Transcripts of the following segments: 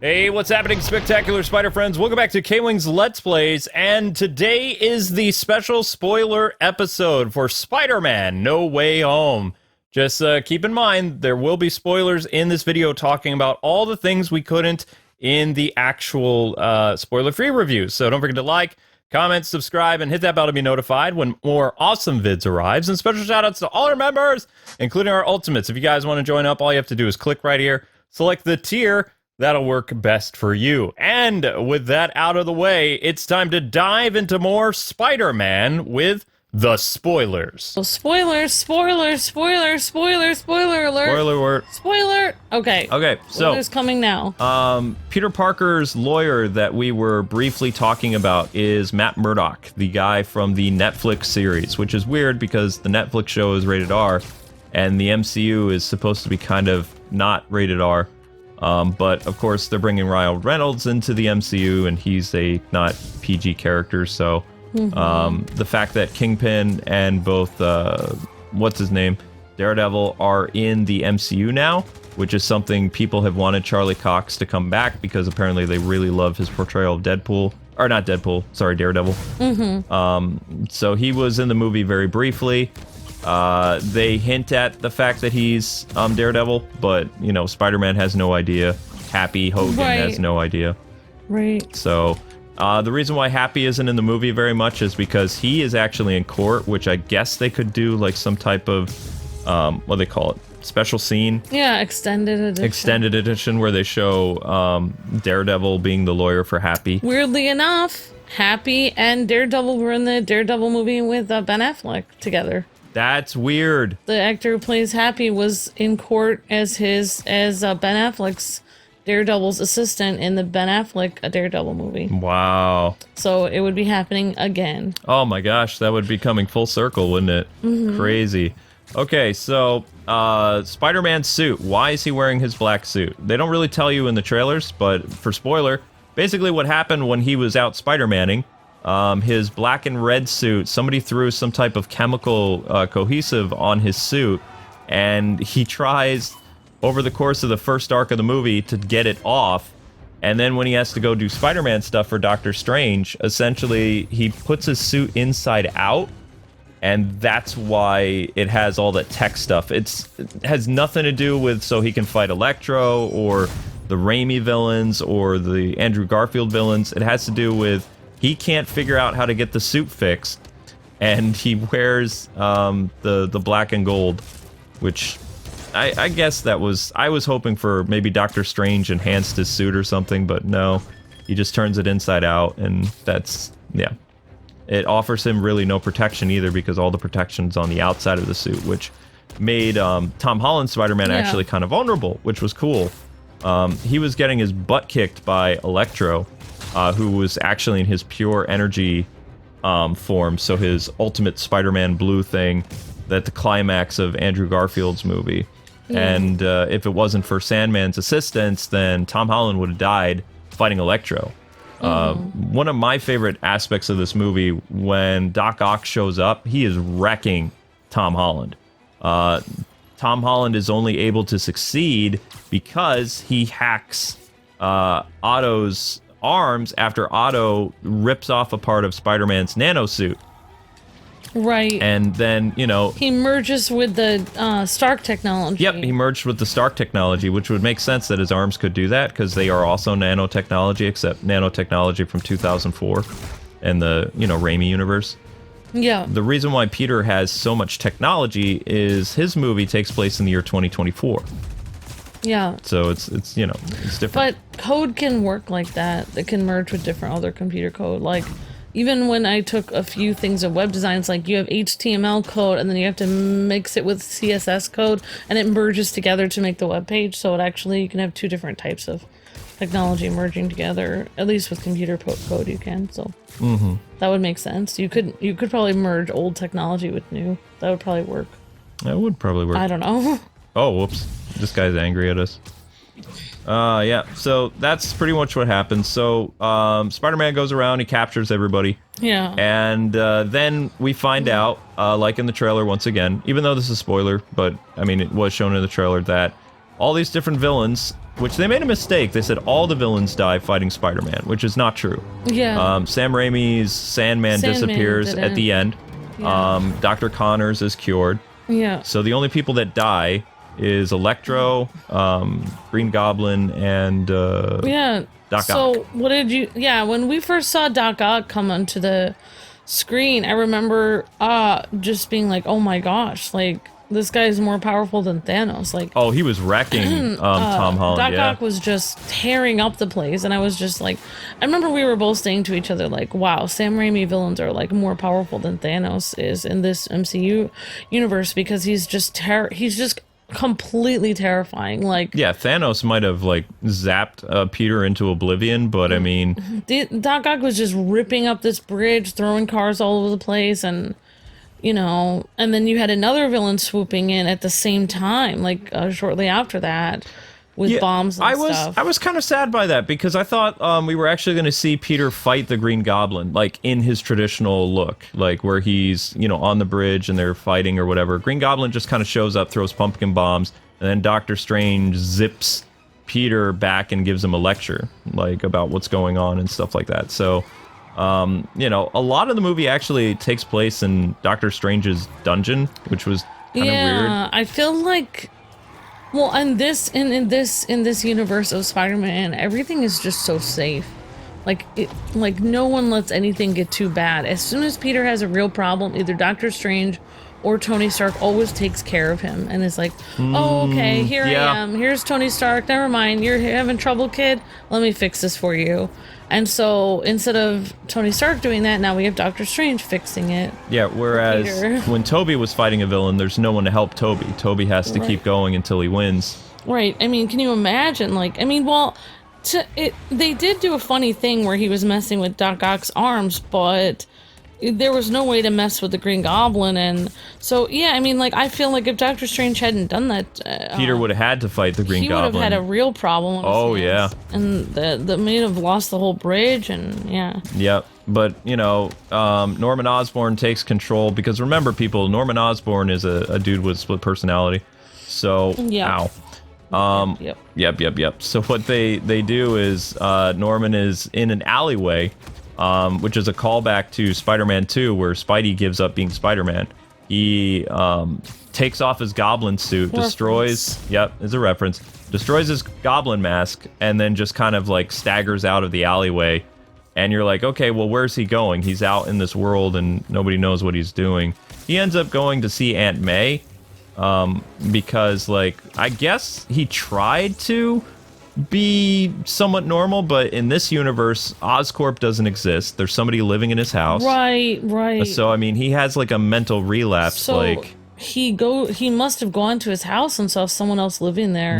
Hey, what's happening, spectacular Spider friends? Welcome back to K-Wing's Let's Plays, and today is the special spoiler episode for Spider-Man No Way Home. Just keep in mind, there will be spoilers in this video talking about all the things we couldn't in the actual spoiler-free reviews. So don't forget to like, comment, subscribe, and hit that bell to be notified when more awesome vids arrives. And special shout-outs to all our members, including our ultimates. If you guys want to join up, all you have to do is click right here, select the tier. That'll work best for you. And with that out of the way, it's time to dive into more Spider-Man with the spoilers. So spoiler alert. Spoiler alert. Spoiler. Okay. So spoilers coming now. Peter Parker's lawyer that we were briefly talking about is Matt Murdock, the guy from the Netflix series, which is weird because the Netflix show is rated R, and the MCU is supposed to be kind of not rated R. But of course they're bringing Ryan Reynolds into the MCU, and he's a not PG character, so the fact that Kingpin and both what's his name, Daredevil, are in the MCU now, which is something people have wanted Charlie Cox to come back because apparently they really love his portrayal of Deadpool, or not Deadpool, sorry, Daredevil. So he was in the movie very briefly. They hint at the fact that he's Daredevil, but, you know, Spider-Man has no idea. Happy Hogan has no idea. Right. So, the reason why Happy isn't in the movie very much is because he is actually in court, which I guess they could do, like, some type of, what do they call it? Special scene? Yeah, extended edition. Extended edition, where they show, Daredevil being the lawyer for Happy. Weirdly enough, Happy and Daredevil were in the Daredevil movie with Ben Affleck together. That's weird. The actor who plays Happy was in court as Ben Affleck's Daredevil's assistant in the Ben Affleck Daredevil movie. Wow. So it would be happening again. Oh my gosh, that would be coming full circle, wouldn't it? Crazy. Okay, so Spider-Man's suit. Why is he wearing his black suit? They don't really tell you in the trailers, but for spoiler, basically what happened when he was out Spider-Manning, his black and red suit, somebody threw some type of chemical cohesive on his suit, and he tries over the course of the first arc of the movie to get it off, and then when he has to go do Spider-Man stuff for Doctor Strange, essentially he puts his suit inside out, and that's why it has all that tech stuff. It has nothing to do with so he can fight Electro or the Raimi villains or the Andrew Garfield villains. It has to do with he can't figure out how to get the suit fixed, and he wears the black and gold, which I guess that was... I was hoping for maybe Doctor Strange enhanced his suit or something, but no. He just turns it inside out, and that's... yeah. It offers him really no protection either, because all the protection's on the outside of the suit, which made Tom Holland's Spider-Man actually kind of vulnerable, which was cool. He was getting his butt kicked by Electro, who was actually in his pure energy form, so his ultimate Spider-Man blue thing, at the climax of Andrew Garfield's movie. And if it wasn't for Sandman's assistance, then Tom Holland would have died fighting Electro. One of my favorite aspects of this movie, when Doc Ock shows up, he is wrecking Tom Holland. Tom Holland is only able to succeed because he hacks Otto's arms after Otto rips off a part of Spider-Man's nanosuit. Right. And then, you know... he merges with the Stark technology. Yep, he merged with the Stark technology, which would make sense that his arms could do that, because they are also nanotechnology, except nanotechnology from 2004 and the, you know, Raimi universe. Yeah. The reason why Peter has so much technology is his movie takes place in the year 2024. Yeah. So it's you know, it's different. But code can work like that. It can merge with different other computer code. Like, even when I took a few things of web design, it's like you have HTML code and then you have to mix it with CSS code, and it merges together to make the web page. So it actually, you can have two different types of technology merging together. At least with computer code you can. So that would make sense. You could probably merge old technology with new. That would probably work. That would probably work. I don't know. Oh, whoops. This guy's angry at us. Yeah, so that's pretty much what happens. So, Spider-Man goes around, he captures everybody. Yeah. And then we find out, like in the trailer once again, even though this is a spoiler, but, I mean, it was shown in the trailer that all these different villains which they made a mistake. They said all the villains die fighting Spider-Man, which is not true. Yeah. Sam Raimi's Sandman disappears didn't. at the end. Yeah. Dr. Connors is cured. Yeah. So the only people that die is Electro, Green Goblin, and Doc Ock. So what did you? Yeah, when we first saw Doc Ock come onto the screen, I remember just being like, "Oh my gosh! Like this guy is more powerful than Thanos." Like, oh, he was wrecking Tom Holland. Doc yeah. Ock was just tearing up the place, and I was just like, I remember we were both saying to each other like, "Wow, Sam Raimi villains are like more powerful than Thanos is in this MCU universe because he's just completely terrifying." Like, yeah, Thanos might have like zapped Peter into oblivion, but I mean, Doc Ock was just ripping up this bridge, throwing cars all over the place, and and then you had another villain swooping in at the same time, like shortly after that, with bombs and stuff. I was kind of sad by that because I thought we were actually going to see Peter fight the Green Goblin, like in his traditional look, like where he's, on the bridge and they're fighting or whatever. Green Goblin just kind of shows up, throws pumpkin bombs, and then Doctor Strange zips Peter back and gives him a lecture, like about what's going on and stuff like that. So, a lot of the movie actually takes place in Doctor Strange's dungeon, which was kind of weird. Yeah, I feel like. Well, in this universe of Spider-Man, everything is just so safe. Like no one lets anything get too bad. As soon as Peter has a real problem, either Doctor Strange or Tony Stark always takes care of him and is like, "Oh, okay, here I am. Here's Tony Stark. Never mind. You're having trouble, kid. Let me fix this for you." And so instead of Tony Stark doing that, now we have Doctor Strange fixing it. Yeah, whereas when Tobey was fighting a villain, there's no one to help Tobey. Tobey has to keep going until he wins. Right. I mean, can you imagine? They did do a funny thing where he was messing with Doc Ock's arms, but there was no way to mess with the Green Goblin, and so I feel like if Doctor Strange hadn't done that, Peter would have had to fight the Green Goblin. He would have had a real problem. Oh yeah, and the may have lost the whole bridge, and yeah. Yep, but Norman Osborn takes control because remember, people, Norman Osborn is a dude with split personality. So ow. Yep. So what they do is Norman is in an alleyway. Which is a callback to Spider-Man 2, where Spidey gives up being Spider-Man. He takes off his Goblin suit, destroys his Goblin mask, and then just kind of like staggers out of the alleyway. And you're like, okay, well, where's he going? He's out in this world and nobody knows what he's doing. He ends up going to see Aunt May because, I guess he tried to be somewhat normal, but in this universe, Oscorp doesn't exist. There's somebody living in his house. Right. So, he has, a mental relapse, So he must have gone to his house and saw someone else living there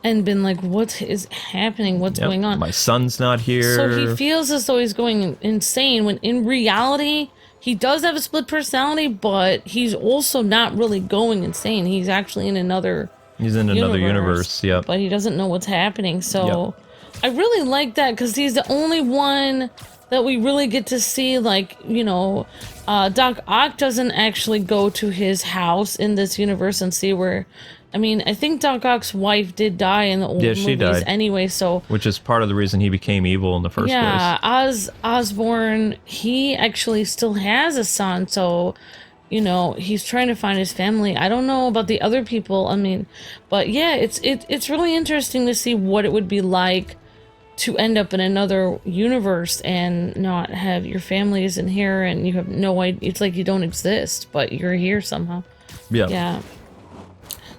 and been like, what is happening? What's going on? My son's not here. So he feels as though he's going insane, when in reality, he does have a split personality, but he's also not really going insane. He's actually in another... He's in another universe, yep. But he doesn't know what's happening, so... Yep. I really like that, because he's the only one that we really get to see, Doc Ock doesn't actually go to his house in this universe and see where... I think Doc Ock's wife did die in the old movies anyway, so... Which is part of the reason he became evil in the first place. Yeah, Osborn, he actually still has a son, so... he's trying to find his family. I don't know about the other people. But yeah, it's really interesting to see what it would be like to end up in another universe and not have your families in here, and you have no idea. It's like you don't exist, but you're here somehow. Yeah.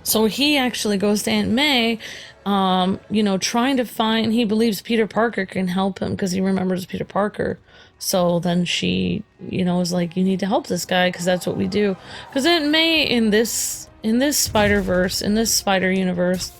So he actually goes to Aunt May, trying to find. He believes Peter Parker can help him because he remembers Peter Parker. So then she, is like, you need to help this guy because that's what we do. Because Aunt May in this Spider-Verse, in this Spider universe,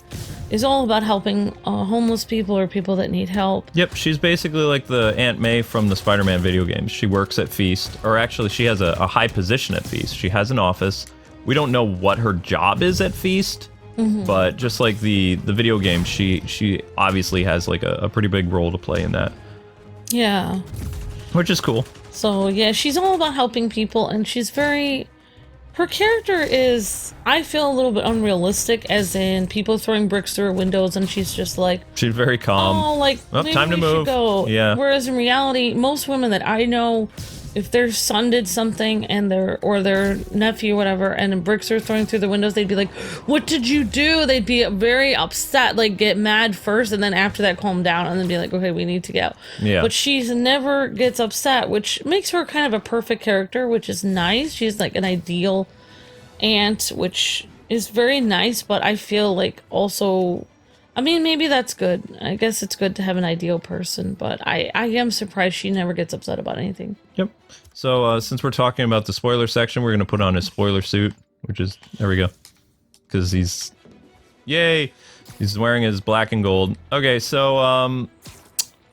is all about helping homeless people or people that need help. Yep, she's basically like the Aunt May from the Spider-Man video games. She works at Feast, or actually she has a high position at Feast. She has an office. We don't know what her job is at Feast, but just like the video game, she obviously has a pretty big role to play in that. Yeah. Which is cool. So, yeah, she's all about helping people, and she's very Her character is, I feel, a little bit unrealistic, as in people throwing bricks through her windows, and she's just like, she's very calm. oh, like, well, maybe time to we move. should go. Yeah. Whereas in reality, most women that I know, if their son did something and their nephew or whatever, and bricks are throwing through the windows, they'd be like, what did you do? They'd be very upset, like get mad first, and then after that calm down, and then be like, okay, we need to go. Yeah. But she never gets upset, which makes her kind of a perfect character, which is nice. She's like an ideal aunt, which is very nice, but I feel like also, I mean, maybe that's good. I guess it's good to have an ideal person, but I am surprised she never gets upset about anything. Yep. So since we're talking about the spoiler section, we're going to put on his spoiler suit, which is, there we go. Because he's, yay, he's wearing his black and gold. Okay, so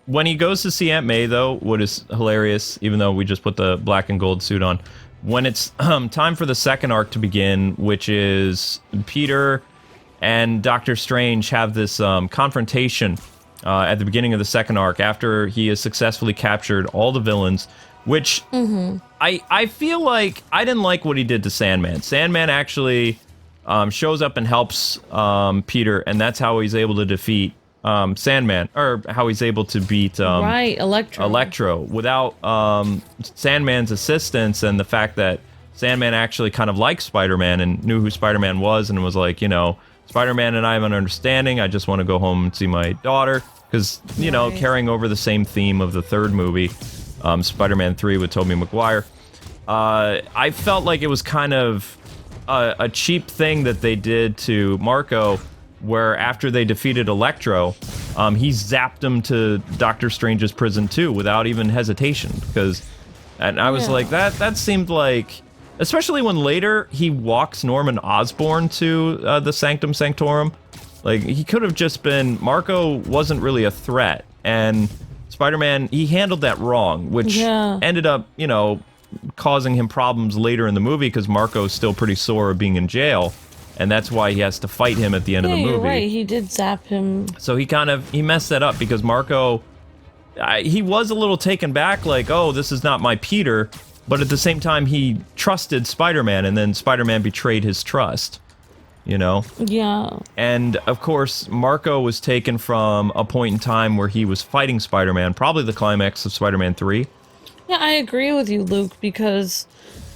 when he goes to see Aunt May, though, what is hilarious, even though we just put the black and gold suit on, when it's time for the second arc to begin, which is Peter and Doctor Strange have this confrontation at the beginning of the second arc after he has successfully captured all the villains, which I feel like I didn't like what he did to Sandman. Sandman actually shows up and helps Peter, and that's how he's able to defeat Sandman, or how he's able to beat right, Electro. Without Sandman's assistance, and the fact that Sandman actually kind of liked Spider-Man and knew who Spider-Man was, and was like, you know, Spider-Man and I have an understanding. I just want to go home and see my daughter, because, you know, carrying over the same theme of the third movie, Spider-Man 3 with Tobey Maguire. I felt like it was kind of a cheap thing that they did to Marco, where after they defeated Electro, he zapped him to Doctor Strange's prison too, without even hesitation. And I was like, that seemed like, especially when later he walks Norman Osborn to the Sanctum Sanctorum. Like, he could have just been, Marco wasn't really a threat, and Spider-Man, he handled that wrong, which ended up, you know, causing him problems later in the movie, because Marco's still pretty sore of being in jail, and that's why he has to fight him at the end of the movie. You're right, he did zap him. So he messed that up, because Marco, he was a little taken back, like, oh, this is not my Peter, but at the same time, he trusted Spider-Man, and then Spider-Man betrayed his trust, you know? Yeah. And, of course, Marco was taken from a point in time where he was fighting Spider-Man, probably the climax of Spider-Man 3. Yeah, I agree with you, Luke, because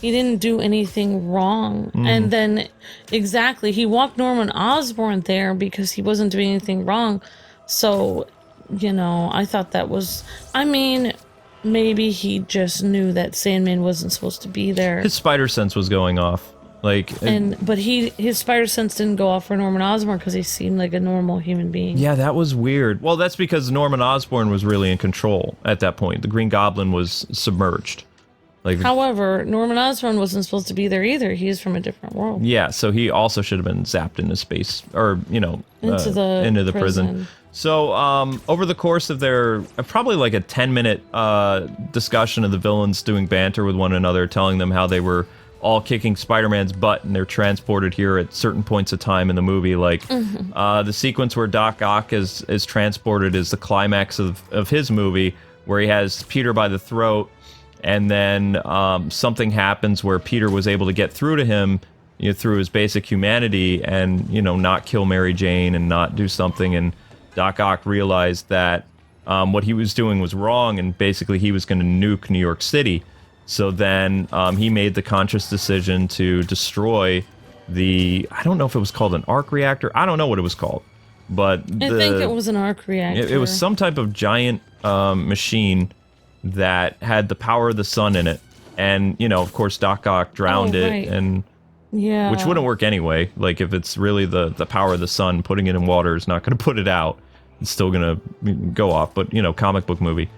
he didn't do anything wrong. And then, exactly, he walked Norman Osborn there because he wasn't doing anything wrong. So, you know, I thought that was, I mean, maybe he just knew that Sandman wasn't supposed to be there. His spider sense was going off. Like, but his spider sense didn't go off for Norman Osborn because he seemed like a normal human being. Yeah, that was weird. Well, that's because Norman Osborn was really in control at that point. The Green Goblin was submerged. Like, however, Norman Osborn wasn't supposed to be there either. He's from a different world. Yeah, so he also should have been zapped into space, or, you know, into the prison. So, over the course of their probably like a 10-minute discussion of the villains doing banter with one another, telling them how they were all kicking Spider-Man's butt, and they're transported here at certain points of time in the movie. Like, the sequence where Doc Ock is transported is the climax of his movie, where he has Peter by the throat, and then something happens where Peter was able to get through to him, you know, through his basic humanity, and, you know, not kill Mary Jane and not do something, and Doc Ock realized that what he was doing was wrong, and basically he was going to nuke New York City. So then he made the conscious decision to destroy I don't know if it was called an arc reactor. I don't know what it was called. But I think it was an arc reactor. It was some type of giant machine that had the power of the sun in it. And, you know, of course, Doc Ock drowned it. And which wouldn't work anyway. Like, if it's really the power of the sun, putting it in water is not going to put it out. It's still going to go off. But, you know, comic book movie.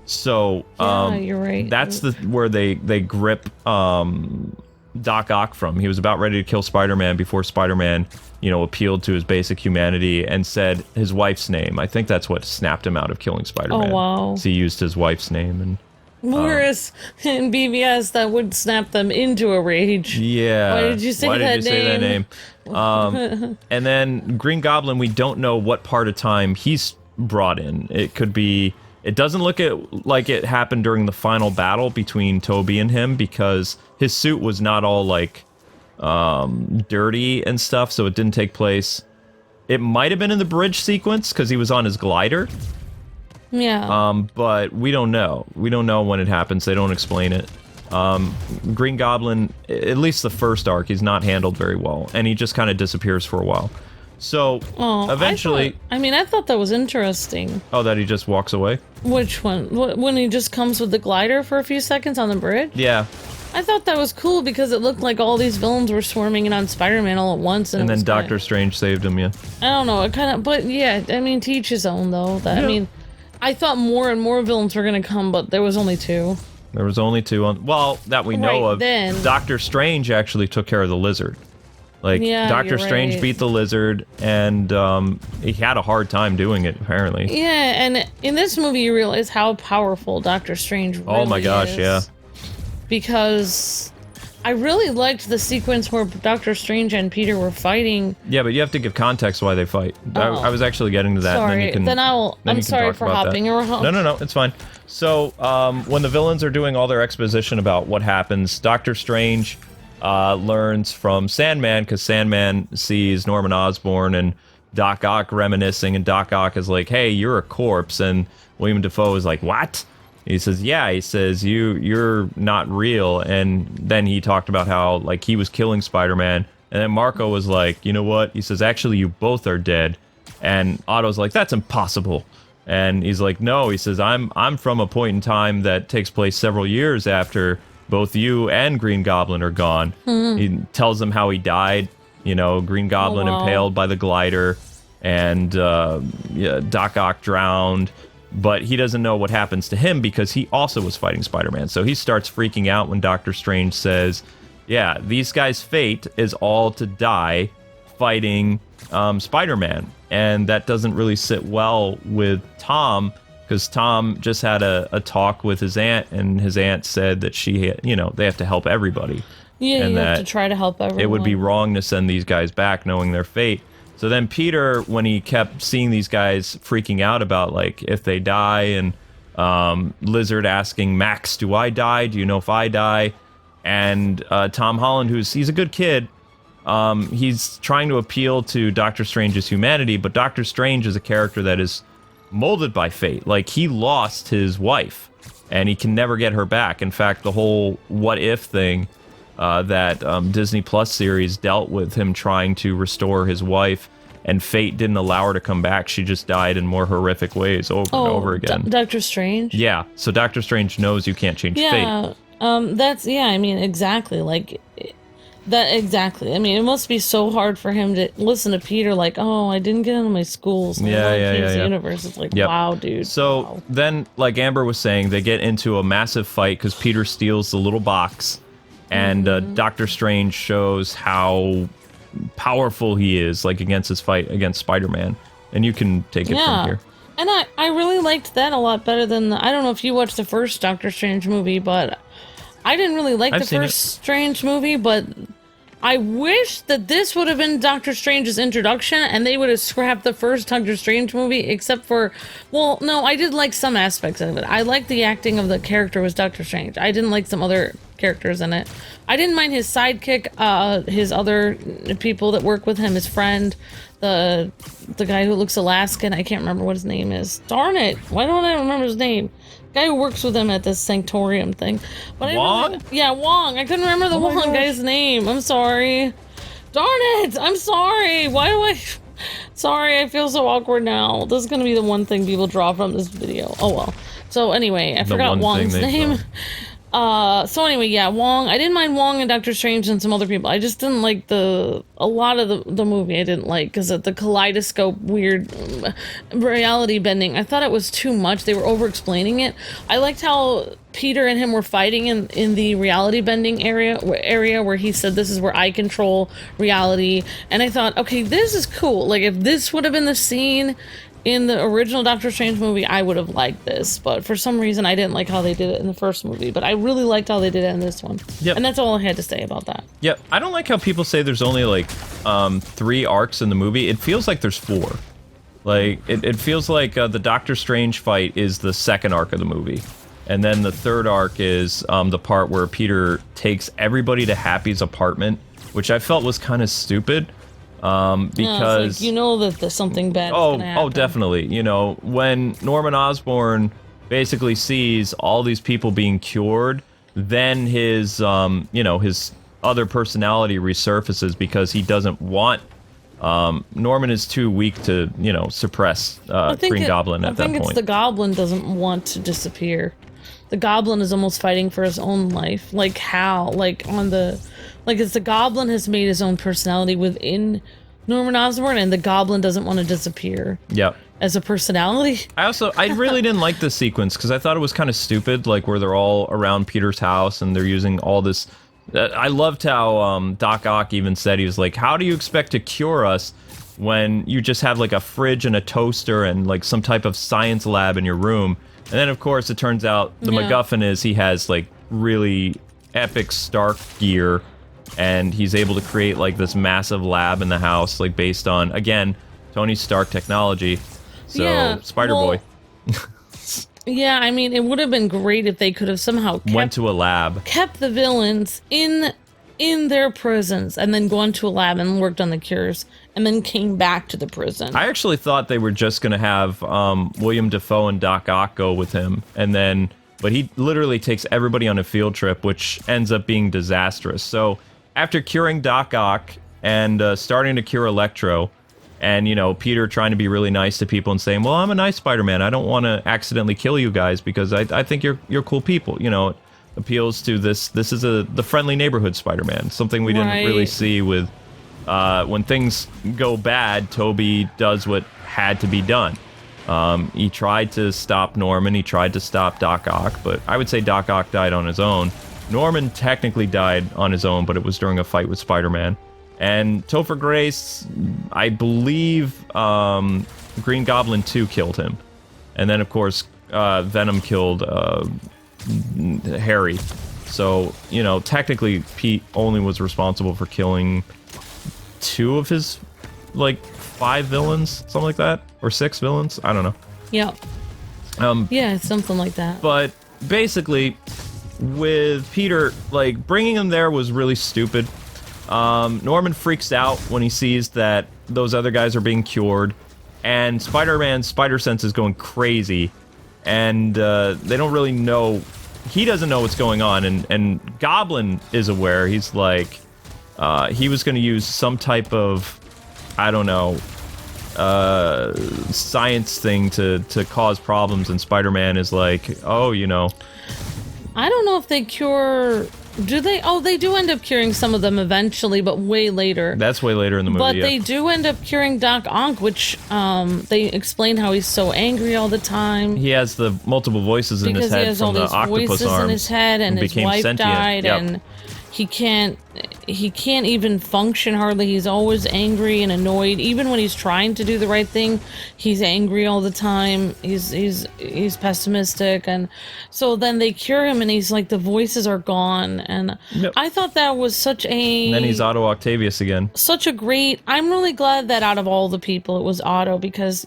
So you're right. That's where they grip Doc Ock from. He was about ready to kill Spider-Man before Spider-Man, you know, appealed to his basic humanity and said his wife's name. I think that's what snapped him out of killing Spider-Man. Oh, wow. So he used his wife's name. And whereas in BVS, that would snap them into a rage. Yeah. Why did you say that name? And then Green Goblin, we don't know what part of time he's brought in. It could be... It doesn't look like it happened during the final battle between Tobey and him, because his suit was not all, like, dirty and stuff, so it didn't take place. It might have been in the bridge sequence because he was on his glider. Yeah. But we don't know. We don't know when it happens. They don't explain it. Green Goblin, at least the first arc, he's not handled very well, and he just kind of disappears for a while. So eventually, I thought that was interesting. Oh, that he just walks away? Which one? When he just comes with the glider for a few seconds on the bridge? Yeah. I thought that was cool because it looked like all these villains were swarming in on Spider-Man all at once. And then Doctor Strange saved him, yeah. I don't know, it kind of, but yeah, I mean, to each his own, though. I mean, I thought more and more villains were going to come, but there was only 2. There was only 2 on, well, that we know of. Then. Doctor Strange actually took care of the lizard. Like, Doctor Strange beat the lizard, and he had a hard time doing it, apparently. Yeah, and in this movie you realize how powerful Doctor Strange really is. Oh my gosh, yeah. Because I really liked the sequence where Doctor Strange and Peter were fighting. Yeah, but you have to give context why they fight. I was actually getting to that. Sorry, and then I'm sorry for hopping around. No, it's fine. So, when the villains are doing all their exposition about what happens, Doctor Strange learns from Sandman, because Sandman sees Norman Osborn and Doc Ock reminiscing, and Doc Ock is like, hey, you're a corpse, and William Dafoe is like, what? He says, yeah, he says, you're not real, and then he talked about how, like, he was killing Spider-Man, and then Marco was like, you know what? He says, actually, you both are dead, and Otto's like, that's impossible. And he's like, no, he says, I'm from a point in time that takes place several years after both you and Green Goblin are gone. He tells them how he died, Green Goblin impaled by the glider, and Doc Ock drowned, but he doesn't know what happens to him because he also was fighting Spider-Man. So he starts freaking out when Doctor Strange says, yeah, these guys' fate is all to die fighting Spider-Man. And that doesn't really sit well with Tom, because Tom just had a talk with his aunt, and his aunt said that they have to help everybody. Yeah, and you have to try to help everyone. It would be wrong to send these guys back knowing their fate. So then Peter, when he kept seeing these guys freaking out about, like, if they die, and Lizard asking, Max, do I die? Do you know if I die? And Tom Holland, he's a good kid, he's trying to appeal to Doctor Strange's humanity, but Doctor Strange is a character that is molded by fate. Like, he lost his wife, and he can never get her back. In fact, the whole what if thing that Disney Plus series dealt with him trying to restore his wife, and fate didn't allow her to come back. She just died in more horrific ways over and over again. Doctor Strange? Yeah, so Doctor Strange knows you can't change fate. Exactly. Like, exactly. I mean, it must be so hard for him to listen to Peter, like, oh, I didn't get into my schools. The universe. It's like, wow, dude. So then, like Amber was saying, they get into a massive fight because Peter steals the little box, and Doctor Strange shows how powerful he is, like, against his fight against Spider-Man. And you can take it from here. And I really liked that a lot better than I don't know if you watched the first Doctor Strange movie, but I didn't really like the first Strange movie, but I wish that this would have been Doctor Strange's introduction, and they would have scrapped the first Doctor Strange movie, except for, well, no, I did like some aspects of it. I liked the acting of the character was Doctor Strange. I didn't like some other characters in it. I didn't mind his sidekick, his other people that work with him, his friend, the guy who looks Alaskan. I can't remember what his name is. Darn it! Why don't I remember his name? Guy who works with him at this Sanctorium thing. But Wong? Wong. I couldn't remember the Wong guy's name. I'm sorry. Darn it! I'm sorry. Why do I... Sorry, I feel so awkward now. This is going to be the one thing people draw from this video. Oh well. So anyway, I forgot Wong's name. So anyway, yeah, Wong. I didn't mind Wong and Doctor Strange and some other people. I just didn't like a lot of the movie I didn't like because of the kaleidoscope weird reality bending. I thought it was too much. They were over-explaining it. I liked how Peter and him were fighting in the reality bending area where he said, this is where I control reality. And I thought, okay, this is cool. Like, if this would have been the scene in the original Doctor Strange movie, I would have liked this, but for some reason I didn't like how they did it in the first movie, but I really liked how they did it in this one. Yep. And that's all I had to say about that. Yeah, I don't like how people say there's only like 3 arcs in the movie. It feels like there's 4. Like, it feels like the Doctor Strange fight is the second arc of the movie. And then the third arc is the part where Peter takes everybody to Happy's apartment which I felt was kind of stupid. Because it's like, you know that there's something bad is gonna happen. Oh, definitely. You know, when Norman Osborn basically sees all these people being cured, then his his other personality resurfaces because he doesn't want. Norman is too weak to, suppress Green Goblin at that point. I think it's the Goblin doesn't want to disappear. The Goblin is almost fighting for his own life. Like how? It's the Goblin has made his own personality within Norman Osborn, and the Goblin doesn't want to disappear. Yep. As a personality. I really didn't like this sequence because I thought it was kind of stupid, like where they're all around Peter's house and they're using all this. I loved how Doc Ock even said, he was like, how do you expect to cure us when you just have like a fridge and a toaster and like some type of science lab in your room? And then of course it turns out the MacGuffin is he has like really epic Stark gear, and he's able to create like this massive lab in the house, like based on, again, Tony Stark technology. So Spider-Boy. Yeah, I mean, it would have been great if they could have somehow went to a lab, kept the villains in their prisons, and then gone to a lab and worked on the cures, and then came back to the prison. I actually thought they were just gonna have William Dafoe and Doc Ock go with him, but he literally takes everybody on a field trip, which ends up being disastrous. So after curing Doc Ock and starting to cure Electro, and, Peter trying to be really nice to people and saying, well, I'm a nice Spider-Man. I don't want to accidentally kill you guys because I think you're cool people. It appeals to this. This is the friendly neighborhood Spider-Man, something we didn't really see with when things go bad. Tobey does what had to be done. He tried to stop Norman. He tried to stop Doc Ock, but I would say Doc Ock died on his own. Norman technically died on his own, but it was during a fight with Spider-Man. And Topher Grace, I believe Green Goblin 2 killed him. And then, of course, Venom killed Harry. So, technically, Pete only was responsible for killing 2 of his, 5 villains, something like that? Or 6 villains? I don't know. Yeah. Yeah, something like that. But basically, with Peter, bringing him there was really stupid. Norman freaks out when he sees that those other guys are being cured, and Spider-Man's spider sense is going crazy, and they don't really know. He doesn't know what's going on, and Goblin is aware. He's like, he was going to use some type of, I don't know, science thing to cause problems, and Spider-Man is like, oh, I don't know if they cure. Do they? Oh, they do end up curing some of them eventually, but way later. That's way later in the movie. But they do end up curing Doc Ock, which they explain how he's so angry all the time. He has the multiple voices in his head from the octopus arms. Because he has all these voices in his head, and his wife sentient. Died, and he can't even function hardly. He's always angry and annoyed. Even when he's trying to do the right thing, he's angry all the time. He's pessimistic, and so then they cure him, and he's like, the voices are gone. And I thought that was such a. And then he's Otto Octavius again. Such a great. I'm really glad that out of all the people, it was Otto, because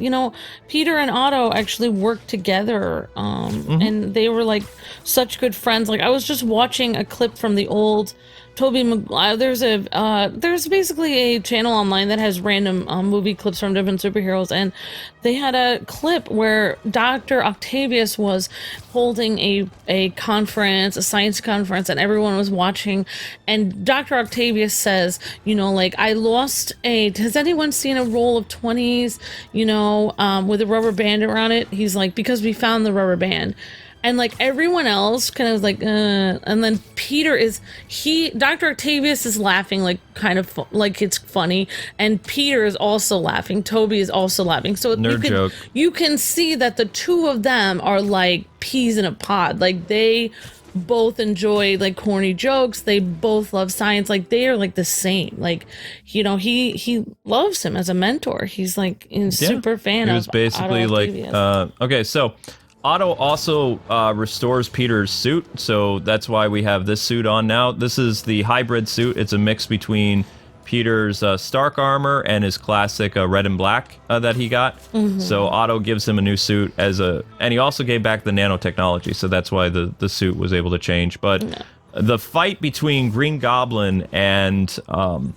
Peter and Otto actually worked together, and they were like such good friends. Like, I was just watching a clip from the old Tobey Maguire. There's basically a channel online that has random movie clips from different superheroes, and they had a clip where Dr. Octavius was holding a conference, a science conference, and everyone was watching, and Dr. Octavius says, I lost has anyone seen a roll of 20s, with a rubber band around it? He's like, because we found the rubber band. And everyone else kind of and then Dr. Octavius is laughing kind of like it's funny, and Peter is also laughing. Tobey is also laughing. So you can see that the two of them are like peas in a pod. They both enjoy corny jokes. They both love science. They are the same. He loves him as a mentor. He's a super fan of. He was basically okay, so. Otto also restores Peter's suit, so that's why we have this suit on now. This is the hybrid suit. It's a mix between Peter's Stark armor and his classic red and black that he got. So Otto gives him a new suit and he also gave back the nanotechnology, so that's why the suit was able to change. But the fight between Green Goblin and Tom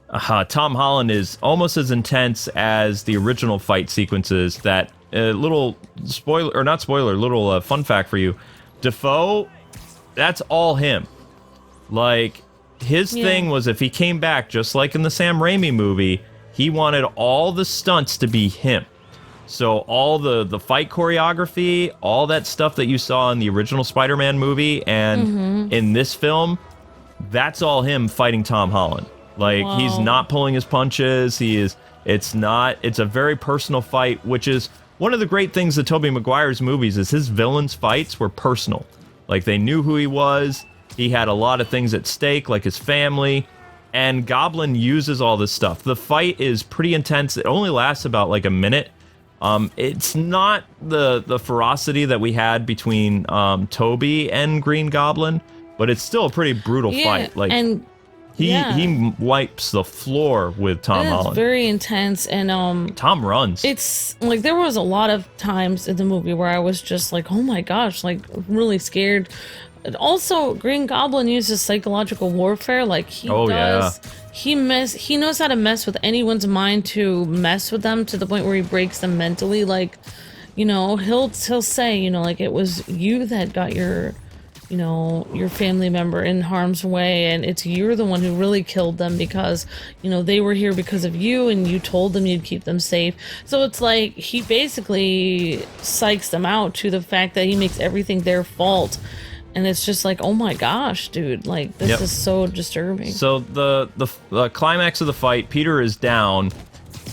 Holland is almost as intense as the original fight sequences. That little spoiler, or not spoiler, little fun fact for you. Dafoe, that's all him. Like, his thing was if he came back, just like in the Sam Raimi movie, he wanted all the stunts to be him. So all the fight choreography, all that stuff that you saw in the original Spider-Man movie and in this film, that's all him fighting Tom Holland. Like, he's not pulling his punches. It's a very personal fight, which is one of the great things of Tobey Maguire's movies is his villains' fights were personal. Like, they knew who he was. He had a lot of things at stake, like his family. And Goblin uses all this stuff. The fight is pretty intense. It only lasts about like a minute. It's not the ferocity that we had between Tobey and Green Goblin, but it's still a pretty brutal fight. Like, and he wipes the floor with Tom Holland. It's very intense, and Tom runs. It's like there was a lot of times in the movie where I was just like, oh my gosh, like really scared. Also, Green Goblin uses psychological warfare, like he does. He knows how to mess with anyone's mind to mess with them to the point where he breaks them mentally. Like, you know, he'll say, you know, like it was you that got your family member in harm's way, and you're the one who really killed them because, you know, they were here because of you and you told them you'd keep them safe. So it's like he basically psychs them out to the fact that he makes everything their fault. And it's just like, oh my gosh, dude, like, this is so disturbing. So the climax of the fight, Peter is down,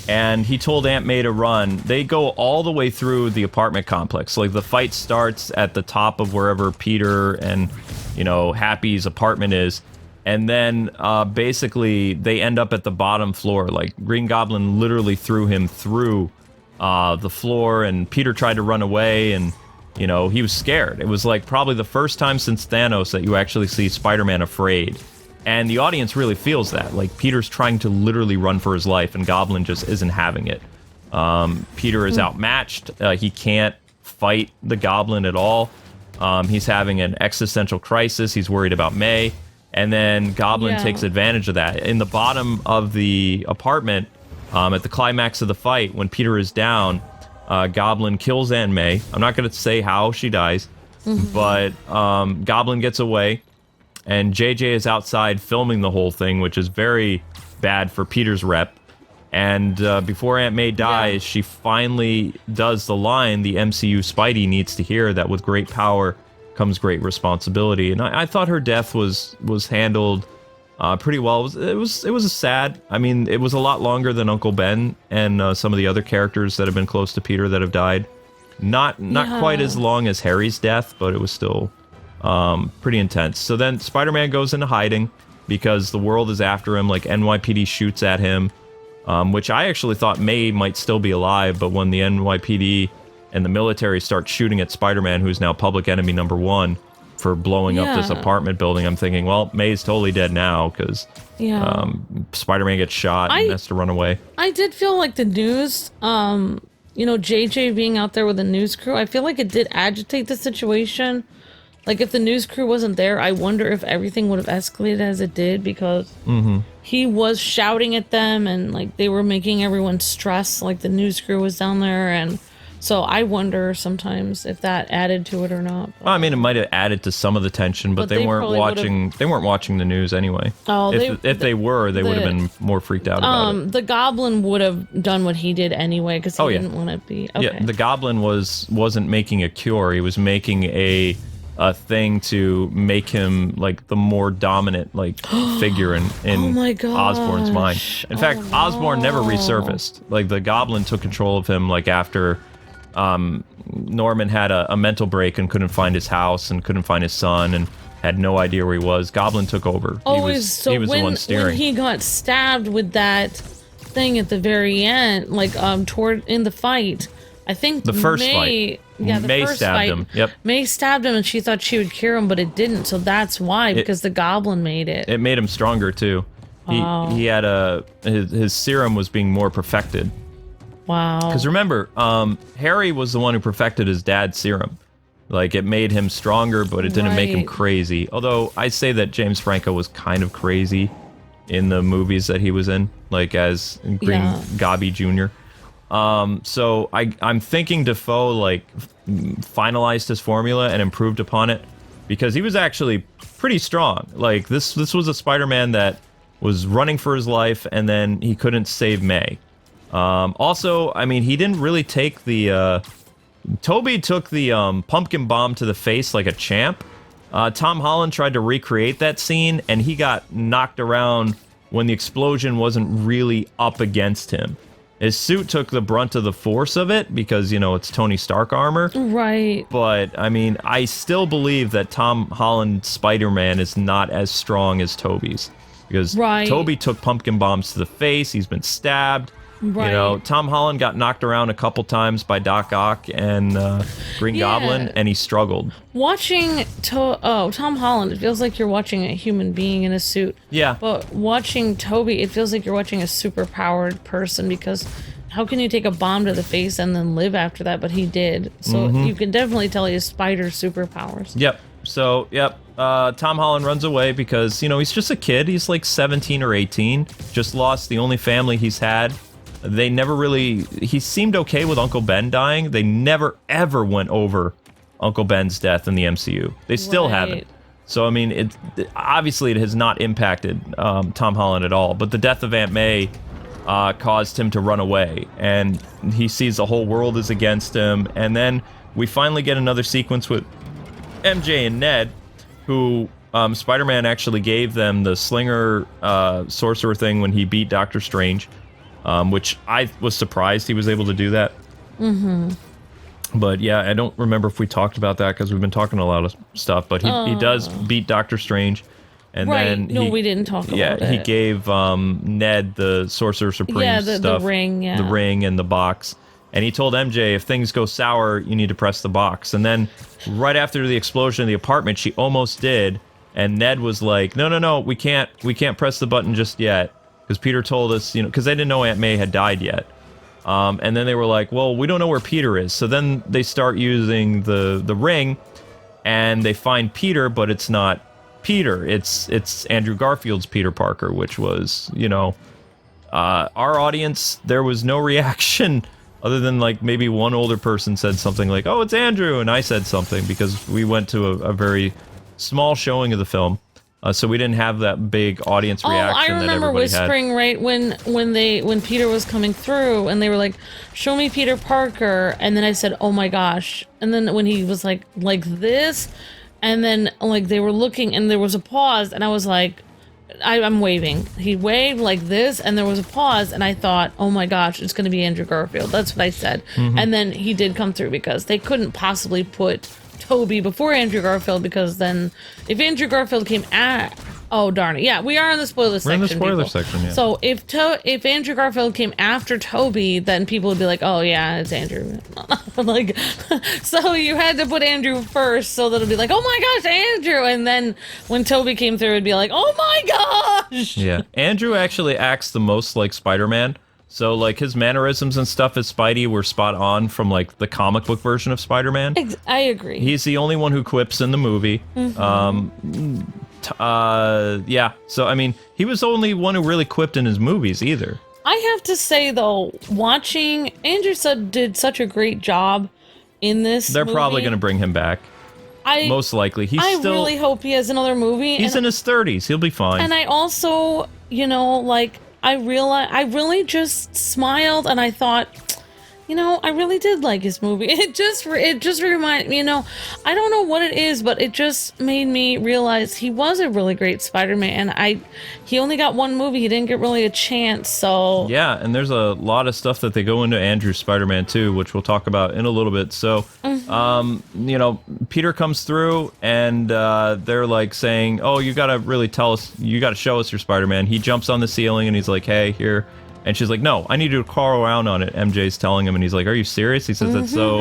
and he told Aunt May to run. They go all the way through the apartment complex. Like, the fight starts at the top of wherever Peter and, you know, Happy's apartment is. And then, basically, they end up at the bottom floor. Like, Green Goblin literally threw him through the floor, and Peter tried to run away, and... you know, he was scared. It was like probably the first time since Thanos that you actually see Spider-Man afraid. And the audience really feels that. Like, Peter's trying to literally run for his life, and Goblin just isn't having it. Peter is outmatched. He can't fight the Goblin at all. He's having an existential crisis. He's worried about May. And then Goblin takes advantage of that. In the bottom of the apartment, at the climax of the fight, when Peter is down... Goblin kills Aunt May. I'm not going to say how she dies, but Goblin gets away, and JJ is outside filming the whole thing, which is very bad for Peter's rep. And before Aunt May dies, she finally does the line the MCU Spidey needs to hear, that with great power comes great responsibility. And I thought her death was handled pretty well. It was a sad. I mean, it was a lot longer than Uncle Ben and some of the other characters that have been close to Peter that have died. Not quite as long as Harry's death, but it was still pretty intense. So then Spider-Man goes into hiding because the world is after him. Like, NYPD shoots at him, which I actually thought May might still be alive, but when the NYPD and the military start shooting at Spider-Man, who's now public enemy number 1, for blowing up this apartment building, I'm thinking, well, May's totally dead now because Spider-Man gets shot and has to run away. I did feel like the news, you know, JJ being out there with the news crew, I feel like it did agitate the situation. Like, if the news crew wasn't there, I wonder if everything would have escalated as it did, because he was shouting at them and, like, they were making everyone stress, like the news crew was down there, and... so I wonder sometimes if that added to it or not. Well, I mean, it might have added to some of the tension, but they weren't watching. They weren't watching the news anyway. Oh, if they were, they would have been more freaked out about it. The Goblin would have done what he did anyway because he didn't want to be. Okay. Yeah, the Goblin wasn't making a cure. He was making a thing to make him like the more dominant like figure in Osborn's mind. In fact, Osborn never resurfaced. Like, the Goblin took control of him like after. Norman had a mental break and couldn't find his house and couldn't find his son and had no idea where he was. Goblin took over. He was the one steering. When he got stabbed with that thing at the very end, like in the fight, I think the first fight. Yeah, May stabbed him. Yep. May stabbed him, and she thought she would cure him, but it didn't. So that's why, because the Goblin made it. It made him stronger too. He had his serum was being more perfected. Wow. Because remember, Harry was the one who perfected his dad's serum. Like, it made him stronger, but it didn't make him Right. crazy. Although, I say that James Franco was kind of crazy in the movies that he was in, like as Green Gobby Jr. So I'm thinking Defoe, like, finalized his formula and improved upon it, because he was actually pretty strong. Like, this was a Spider-Man that was running for his life, and then he couldn't save May. Also, I mean, he didn't really take the... Tobey took the pumpkin bomb to the face like a champ. Tom Holland tried to recreate that scene, and he got knocked around when the explosion wasn't really up against him. His suit took the brunt of the force of it because, you know, it's Tony Stark armor. Right. But, I mean, I still believe that Tom Holland's Spider-Man is not as strong as Tobey's. Because Tobey took pumpkin bombs to the face, he's been stabbed. Right. You know, Tom Holland got knocked around a couple times by Doc Ock and Green Goblin, and he struggled. Watching Tom Holland, it feels like you're watching a human being in a suit. Yeah. But watching Tobey, it feels like you're watching a super-powered person, because how can you take a bomb to the face and then live after that? But he did. So you can definitely tell he has spider superpowers. Yep. So, Tom Holland runs away because, you know, he's just a kid. He's like 17 or 18. Just lost the only family he's had. They never really... He seemed okay with Uncle Ben dying. They never, ever went over Uncle Ben's death in the MCU. They still haven't. So, I mean, obviously it has not impacted Tom Holland at all. But the death of Aunt May caused him to run away. And he sees the whole world is against him. And then we finally get another sequence with MJ and Ned, who... Spider-Man actually gave them the slinger sorcerer thing when he beat Doctor Strange. Which I was surprised he was able to do that. But yeah, I don't remember if we talked about that because we've been talking a lot of stuff. But he does beat Doctor Strange, and then we didn't talk about it. Yeah, he gave Ned the Sorcerer Supreme stuff, the ring, the ring and the box, and he told MJ if things go sour, you need to press the box. And then right after the explosion in the apartment, she almost did, and Ned was like, "No, we can't press the button just yet." Because Peter told us, you know, because they didn't know Aunt May had died yet. And then they were like, well, we don't know where Peter is. So then they start using the ring, and they find Peter, but it's not Peter. It's Andrew Garfield's Peter Parker, which was, you know, our audience, there was no reaction other than like maybe one older person said something like, oh, it's Andrew. And I said something because we went to a very small showing of the film. So we didn't have that big audience reaction. I remember whispering right when Peter was coming through, and they were like, "Show me Peter Parker," and then I said, "Oh my gosh!" And then when he was like this, and then like they were looking, and there was a pause, and I was like, I'm waving. He waved like this, and there was a pause, and I thought, "Oh my gosh, it's going to be Andrew Garfield." That's what I said, and then he did come through because they couldn't possibly put Tobey before Andrew Garfield, because then if Andrew Garfield came at... Oh, darn it. Yeah, we are in the spoiler section. We're in the spoiler section, yeah. So if Andrew Garfield came after Tobey, then people would be like, oh, yeah, it's Andrew. Like, so you had to put Andrew first so that it'd be like, oh my gosh, Andrew. And then when Tobey came through, it'd be like, oh my gosh. Yeah. Andrew actually acts the most like Spider-Man. So, like, his mannerisms and stuff as Spidey were spot on from, like, the comic book version of Spider-Man. I agree. He's the only one who quips in the movie. Yeah. So, I mean, he was the only one who really quipped in his movies, either. I have to say, though, watching... Andrew did such a great job in this They're probably going to bring him back. Most likely. I really hope he has another movie. He's in his 30s. He'll be fine. And I also, you know, like... I really just smiled, and I thought, you know, I really did like his movie. It just reminded me, you know, I don't know what it is, but it just made me realize he was a really great Spider-Man. He only got one movie. He didn't get really a chance, so... Yeah, and there's a lot of stuff that they go into Andrew's Spider-Man too, which we'll talk about in a little bit. So, you know, Peter comes through, and they're like saying, oh, you gotta really tell us, you gotta show us your Spider-Man. He jumps on the ceiling, and he's like, hey, here... And she's like, no, I need you to crawl around on it. MJ's telling him, and he's like, are you serious? He says, that's so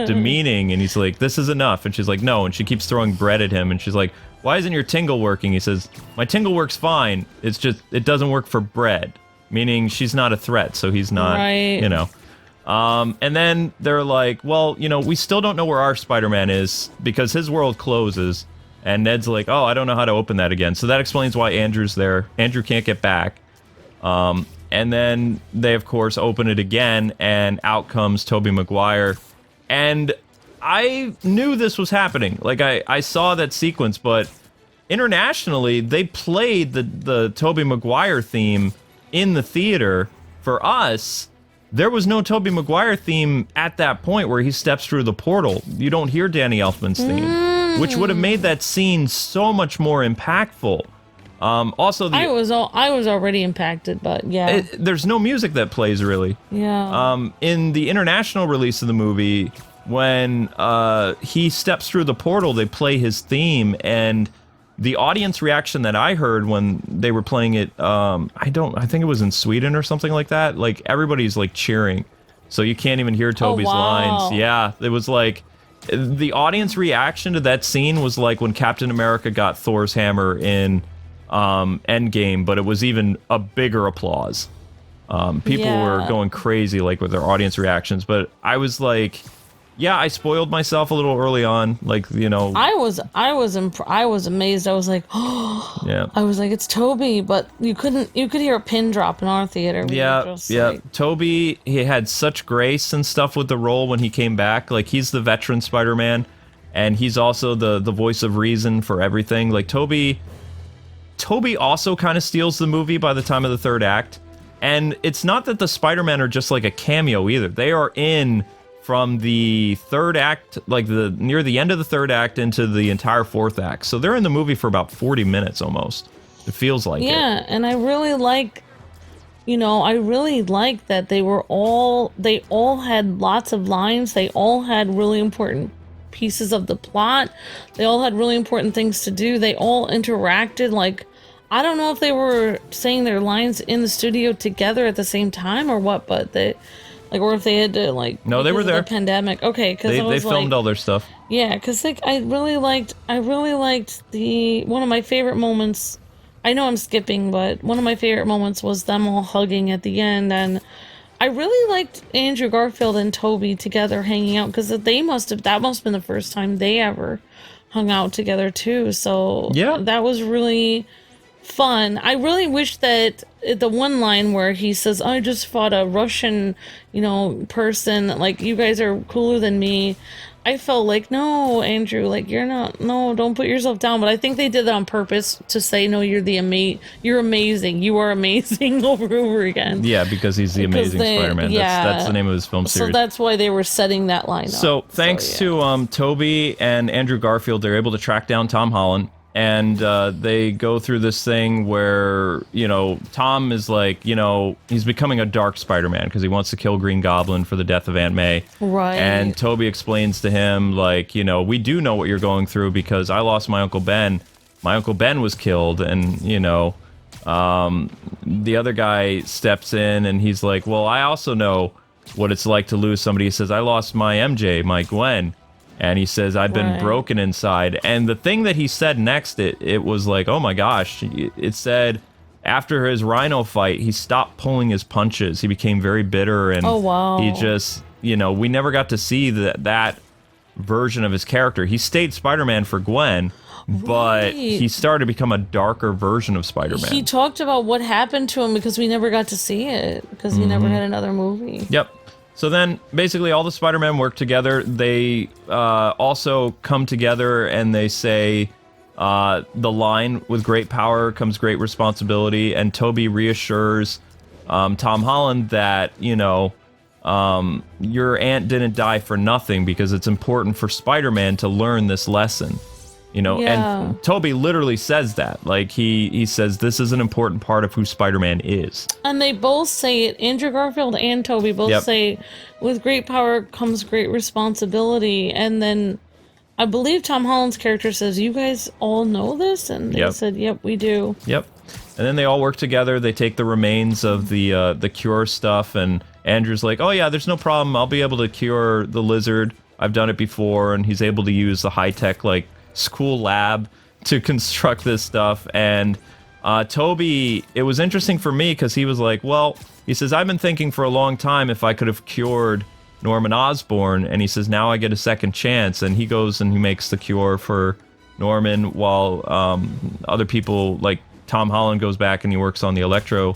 demeaning. And he's like, this is enough. And she's like, no. And she keeps throwing bread at him. And she's like, why isn't your tingle working? He says, my tingle works fine. It's just, it doesn't work for bread. Meaning she's not a threat, so he's not, you know. And then they're like, well, you know, we still don't know where our Spider-Man is because his world closes. And Ned's like, oh, I don't know how to open that again. So that explains why Andrew's there. Andrew can't get back. And then they, of course, open it again, and out comes Tobey Maguire. And I knew this was happening. Like, I saw that sequence, but internationally, they played the Tobey Maguire theme in the theater. For us, there was no Tobey Maguire theme at that point where he steps through the portal. You don't hear Danny Elfman's theme, which would have made that scene so much more impactful. Also, I was already impacted, but yeah, there's no music that plays really. Yeah. In the international release of the movie, when he steps through the portal, they play his theme, and the audience reaction that I heard when they were playing it, I think it was in Sweden or something like that. Like, everybody's like cheering, so you can't even hear Toby's lines. Yeah, it was like the audience reaction to that scene was like when Captain America got Thor's hammer in Endgame, but it was even a bigger applause. People were going crazy like with their audience reactions, but I was like, yeah, I spoiled myself a little early on, like, you know. I was amazed. I was like, oh, yeah. I was like, it's Toby, but you could hear a pin drop in our theater. Yeah. Like, Toby, he had such grace and stuff with the role when he came back. Like, he's the veteran Spider-Man, and he's also the voice of reason for everything. Like, Toby also kind of steals the movie by the time of the third act. And it's not that the Spider-Men are just like a cameo either. They are in from the third act, like near the end of the third act into the entire fourth act. So they're in the movie for about 40 minutes almost. It feels like it. Yeah, and I really like, that they all had lots of lines. They all had really important pieces of the plot. They all had really important things to do. They all interacted. Like, I don't know if they were saying their lines in the studio together at the same time or what, but or if they had to, like... No, they were there. The pandemic. Okay, because they filmed all their stuff. Yeah, because, like, I really liked one of my favorite moments. I know I'm skipping, but one of my favorite moments was them all hugging at the end, and I really liked Andrew Garfield and Tobey together hanging out, because that must have been the first time they ever hung out together, too, so... Yeah. That was really fun. I really wish that the one line where he says, I just fought a Russian, person, like, you guys are cooler than me. I felt like, no, Andrew, like, don't put yourself down. But I think they did that on purpose to say, no, you're you're amazing. You are amazing over and over again. Yeah, because he's the amazing Spider-Man. Yeah, that's the name of his film series. So that's why they were setting that line up. So thanks to Tobey and Andrew Garfield, they're able to track down Tom Holland. And they go through this thing where, Tom is like, he's becoming a dark Spider-Man because he wants to kill Green Goblin for the death of Aunt May. Right. And Tobey explains to him, like, we do know what you're going through because I lost my Uncle Ben. My Uncle Ben was killed, and, the other guy steps in and he's like, well, I also know what it's like to lose somebody. He says, I lost my MJ, my Gwen. And he says, I've been broken inside. And the thing that he said next, it was like, oh my gosh. It said, after his Rhino fight, he stopped pulling his punches. He became very bitter. And he just, we never got to see that version of his character. He stayed Spider-Man for Gwen, but he started to become a darker version of Spider-Man. He talked about what happened to him because we never got to see it, because we never had another movie. Yep. So then, basically, all the Spider-Men work together. They also come together and they say the line, with great power comes great responsibility. And Tobey reassures Tom Holland that, your aunt didn't die for nothing because it's important for Spider-Man to learn this lesson. And Tobey literally says that. Like, he says this is an important part of who Spider-Man is. And they both say it, Andrew Garfield and Tobey both say, with great power comes great responsibility. And then I believe Tom Holland's character says, you guys all know this? And they said, yep, we do. Yep. And then they all work together. They take the remains of the cure stuff. And Andrew's like, oh yeah, there's no problem. I'll be able to cure the lizard. I've done it before. And he's able to use the high-tech, like, school lab to construct this stuff. And Tobey, it was interesting for me because he was like, well, he says, I've been thinking for a long time if I could have cured Norman Osborn, and he says, now I get a second chance, and he goes and he makes the cure for Norman while other people, like Tom Holland, goes back and he works on the Electro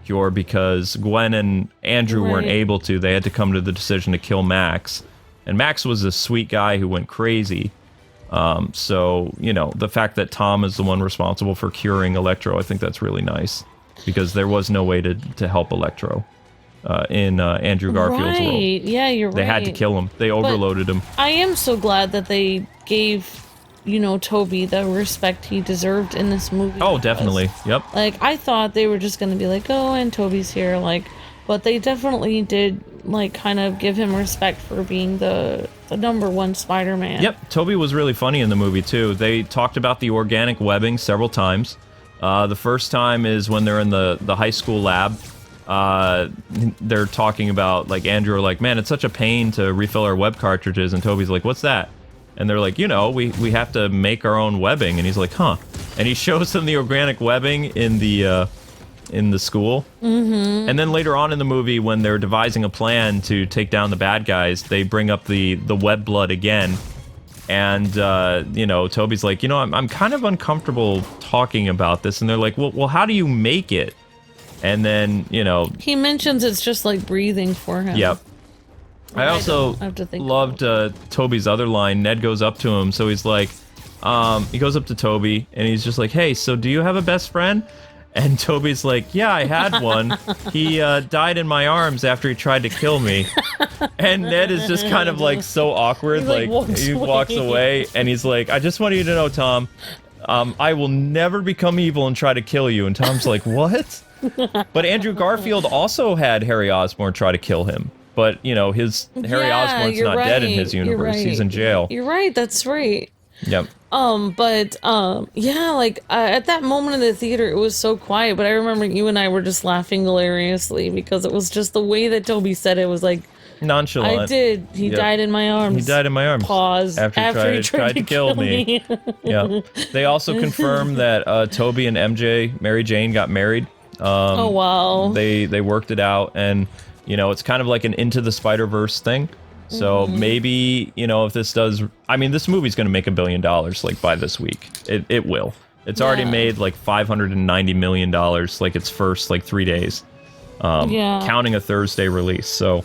cure because Gwen and Andrew weren't able to. They had to come to the decision to kill Max. And Max was a sweet guy who went crazy. So, you know, the fact that Tom is the one responsible for curing Electro, I think that's really nice. Because there was no way to help Electro in Andrew Garfield's world. Yeah, you're right. They had to kill him. They overloaded him. I am so glad that they gave, you know, Tobey the respect he deserved in this movie. Oh, definitely. Yep. Like, I thought they were just going to be like, oh, and Tobey's here, like, but they definitely did, like, kind of give him respect for being the #1 Spider-Man. Yep, Tobey was really funny in the movie, too. They talked about the organic webbing several times. The first time is when they're in the high school lab. They're talking about, like, Andrew, like, man, it's such a pain to refill our web cartridges, and Tobey's like, what's that? And they're like, you know, we have to make our own webbing. And he's like, huh. And he shows them the organic webbing in the school. Mm-hmm. And then later on in the movie, when they're devising a plan to take down the bad guys, they bring up the web blood again. And, you know, Tobey's like, you know, I'm kind of uncomfortable talking about this. And they're like, well, how do you make it? And then, you know... He mentions it's just like breathing for him. Yep. I also loved Tobey's other line. Ned goes up to him, so he's like, he goes up to Tobey, and he's just like, hey, so do you have a best friend? And Tobey's like, yeah, I had one. He died in my arms after he tried to kill me. And Ned is just kind of like so awkward, he walks away, and he's like, I just want you to know, Tom, I will never become evil and try to kill you. And Tom's like, what? But Andrew Garfield also had Harry Osborn try to kill him. But, you know, Harry Osborn's not dead in his universe. He's in jail. You're right. That's right. Yep. Yeah, like, at that moment in the theater, it was so quiet, but I remember you and I were just laughing hilariously because it was just the way that Tobey said it was like... Nonchalant. I did. He died in my arms. He died in my arms. Pause. After he tried to kill me. Yeah. They also confirmed that Tobey and MJ, Mary Jane, got married. Oh, wow. They worked it out, and... You know, it's kind of like an Into the Spider-Verse thing. So maybe, you know, if this does... I mean, this movie's going to make $1 billion, like, by this week. It will. It's already made, like, $590 million, like, its first, like, 3 days. Counting a Thursday release. So,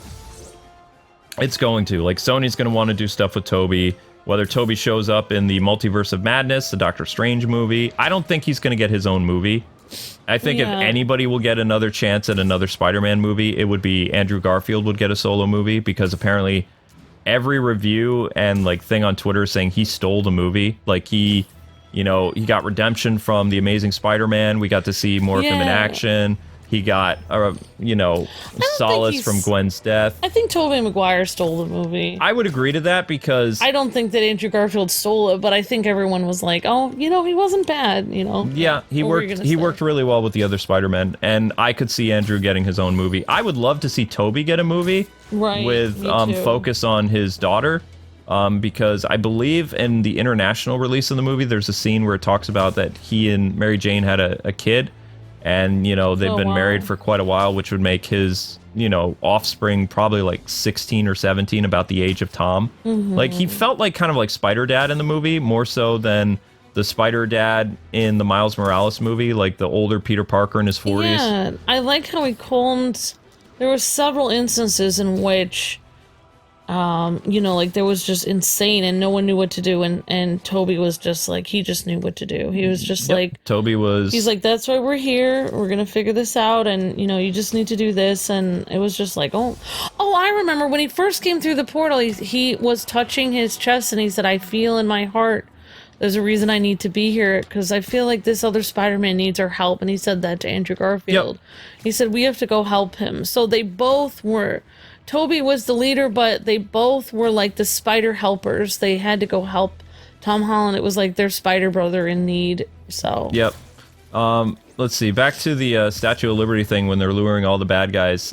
it's going to. Like, Sony's going to want to do stuff with Tobey. Whether Tobey shows up in the Multiverse of Madness, the Doctor Strange movie. I don't think he's going to get his own movie. I think if anybody will get another chance at another Spider-Man movie, it would be Andrew Garfield would get a solo movie, because apparently every review and like thing on Twitter is saying he stole the movie. Like he got redemption from The Amazing Spider-Man. We got to see more of him in action. He got, solace from Gwen's death. I think Tobey Maguire stole the movie. I would agree to that because... I don't think that Andrew Garfield stole it, but I think everyone was like, oh, you know, he wasn't bad, you know? Yeah, he worked really well with the other Spider-Men, and I could see Andrew getting his own movie. I would love to see Tobey get a movie with focus on his daughter, because I believe in the international release of the movie, there's a scene where it talks about that he and Mary Jane had a kid. And, you know, they've been married for quite a while, which would make his, you know, offspring probably like 16 or 17, about the age of Tom. Mm-hmm. Like, he felt like kind of like Spider-Dad in the movie, more so than the Spider-Dad in the Miles Morales movie, like the older Peter Parker in his 40s. Yeah, I like how he combed... There were several instances in which... you know, like there was just insane and no one knew what to do, and Tobey was just like, he just knew what to do. He was just like, he's like, that's why we're here, we're gonna figure this out, and you know, you just need to do this. And it was just like, oh, I remember when he first came through the portal, he was touching his chest and he said, I feel in my heart there's a reason I need to be here, because I feel like this other Spider-Man needs our help. And he said that to Andrew Garfield. He said, we have to go help him. So they both were... Tobey was the leader, but they both were like the spider helpers. They had to go help Tom Holland. It was like their spider brother in need. So yep. Let's see. Back to the Statue of Liberty thing when they're luring all the bad guys.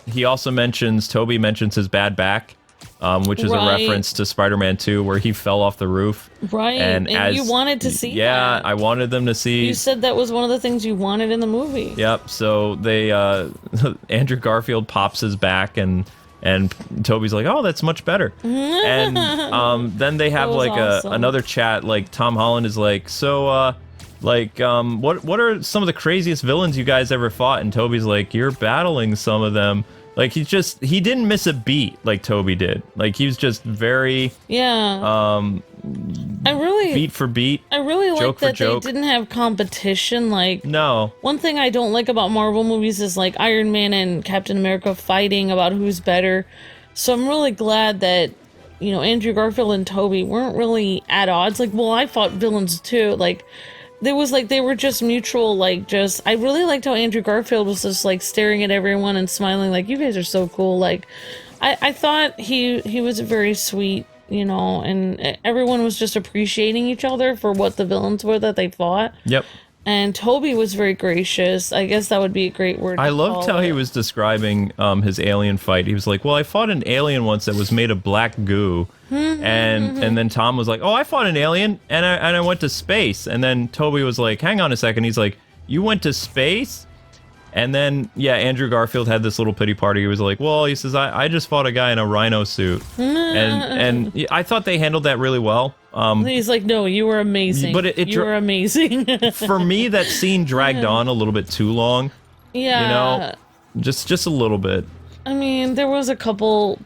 He also mentions, Tobey mentions his bad back, which is a reference to Spider-Man 2 where he fell off the roof. Right, and you wanted to see that. I wanted them to see. You said that was one of the things you wanted in the movie. Yep, so they, Andrew Garfield pops his back and Tobey's like, oh, that's much better. And then they have like awesome. Another chat, like Tom Holland is like, so, what are some of the craziest villains you guys ever fought? And Tobey's like, you're battling some of them. Like, he didn't miss a beat like Tobey did. Like, he was just very... Yeah. Beat for beat. I really like that they didn't have competition. Like, no. One thing I don't like about Marvel movies is, like, Iron Man and Captain America fighting about who's better. So I'm really glad that, you know, Andrew Garfield and Tobey weren't really at odds. Like, well, I fought villains too. Like... There was like, they were just mutual, like, just, I really liked how Andrew Garfield was just like staring at everyone and smiling like, you guys are so cool. Like, I thought he was very sweet, you know, and everyone was just appreciating each other for what the villains were that they fought. Yep. And Tobey was very gracious. I guess that would be a great word. I loved how he was describing his alien fight. He was like, well, I fought an alien once that was made of black goo. And then Tom was like, oh, I fought an alien and I went to space. And then Tobey was like, hang on a second. He's like, you went to space? And then, yeah, Andrew Garfield had this little pity party. He was like, well, he says, I just fought a guy in a rhino suit. And I thought they handled that really well. He's like, no, you were amazing. But you were amazing. For me, that scene dragged on a little bit too long. Yeah. You know, just a little bit. I mean, there was a couple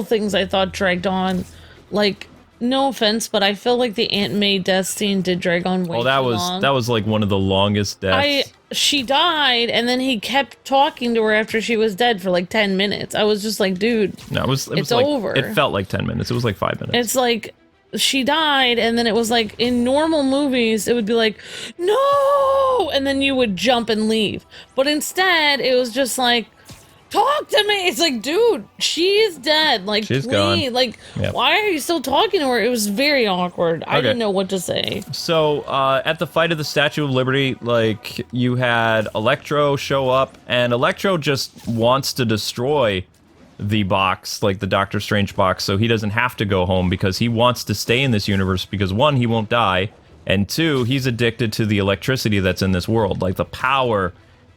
things I thought dragged on. Like, no offense, but I feel like the Aunt May death scene did drag on way too long. That was like one of the longest deaths. She died, and then he kept talking to her after she was dead for like 10 minutes. I was just like, dude, no, it was like, over. It felt like 10 minutes. It was like 5 minutes. It's like, she died, and then it was like, in normal movies, it would be like, no! And then you would jump and leave. But instead, it was just like, talk to me. It's like, dude, she is dead. Like, she's please, gone. Like, yep. Why are you still talking to her? It was very awkward. I didn't know what to say. So, at the fight of the Statue of Liberty, like, you had Electro show up, and Electro just wants to destroy the box, like the Doctor Strange box, so he doesn't have to go home because he wants to stay in this universe because, one, he won't die, and two, he's addicted to the electricity that's in this world. Like, the power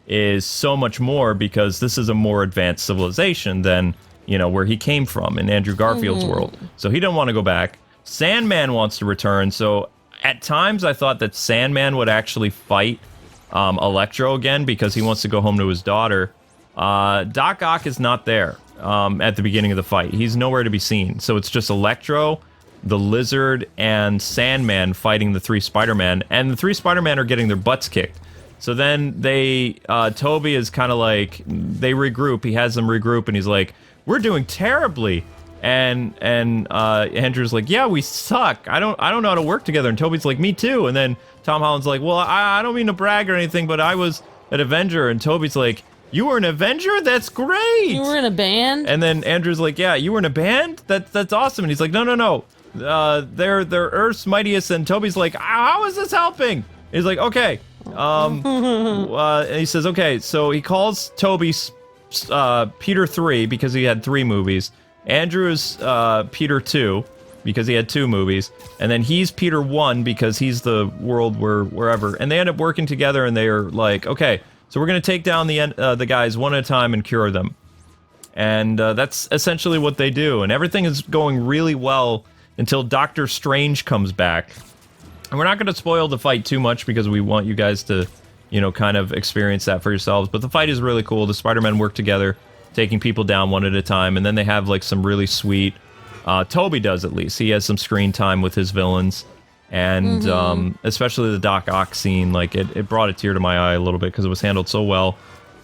is so much more because this is a more advanced civilization than, you know, where he came from in Andrew Garfield's world. So he didn't want to go back. Sandman wants to return. So at times I thought that Sandman would actually fight Electro again because he wants to go home to his daughter. Doc Ock is not there at the beginning of the fight. He's nowhere to be seen. So it's just Electro, the Lizard, and Sandman fighting the three Spider-Man. And the three Spider-Man are getting their butts kicked. So then Tobey is kind of like, they regroup. He has them regroup, and he's like, we're doing terribly. And Andrew's like, yeah, we suck. I don't know how to work together. And Tobey's like, me too. And then Tom Holland's like, well, I don't mean to brag or anything, but I was an Avenger. And Tobey's like, you were an Avenger? That's great. You were in a band? And then Andrew's like, yeah, you were in a band? That's awesome. And he's like, no. They're Earth's mightiest. And Tobey's like, how is this helping? He's like, okay. And he says, okay, so he calls Tobey Peter 3 because he had 3 movies. Andrew's Peter 2 because he had 2 movies. And then he's Peter 1 because he's the world wherever. And they end up working together, and they are like, okay, so we're going to take down the guys one at a time and cure them. And that's essentially what they do. And everything is going really well until Doctor Strange comes back. And we're not going to spoil the fight too much because we want you guys to, you know, kind of experience that for yourselves. But the fight is really cool. The Spider-Men work together, taking people down one at a time. And then they have, like, some really sweet... Tobey does, at least. He has some screen time with his villains. And especially the Doc Ock scene, like, it brought a tear to my eye a little bit because it was handled so well.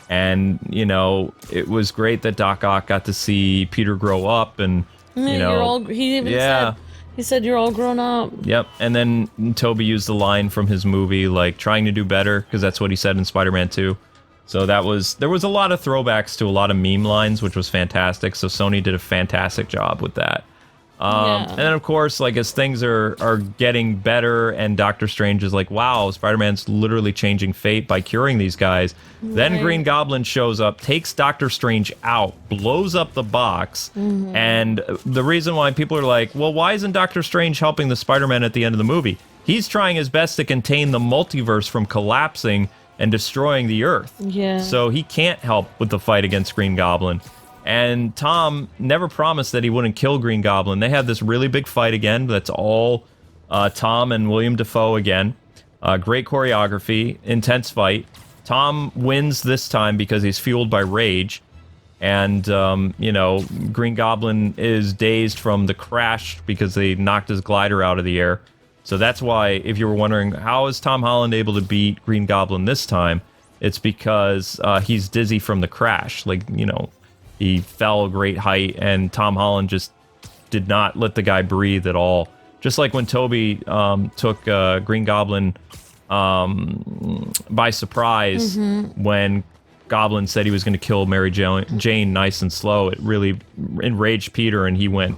And, you know, it was great that Doc Ock got to see Peter grow up and, you know... He even said... He said, you're all grown up. Yep, and then Tobey used the line from his movie, like, trying to do better, because that's what he said in Spider-Man 2. So there was a lot of throwbacks to a lot of meme lines, which was fantastic, so Sony did a fantastic job with that. And then, of course, like as things are getting better and Doctor Strange is like, wow, Spider-Man's literally changing fate by curing these guys. Right. Then Green Goblin shows up, takes Doctor Strange out, blows up the box. And the reason why people are like, well, why isn't Doctor Strange helping the Spider-Man at the end of the movie? He's trying his best to contain the multiverse from collapsing and destroying the Earth. Yeah. So he can't help with the fight against Green Goblin. And Tom never promised that he wouldn't kill Green Goblin. They have this really big fight again. That's all Tom and William Dafoe again. Great choreography, intense fight. Tom wins this time because he's fueled by rage. And, Green Goblin is dazed from the crash because they knocked his glider out of the air. So that's why, if you were wondering, how is Tom Holland able to beat Green Goblin this time? It's because he's dizzy from the crash. He fell a great height, and Tom Holland just did not let the guy breathe at all. Just like when Tobey took Green Goblin by surprise when Goblin said he was going to kill Mary Jane nice and slow. It really enraged Peter, and he went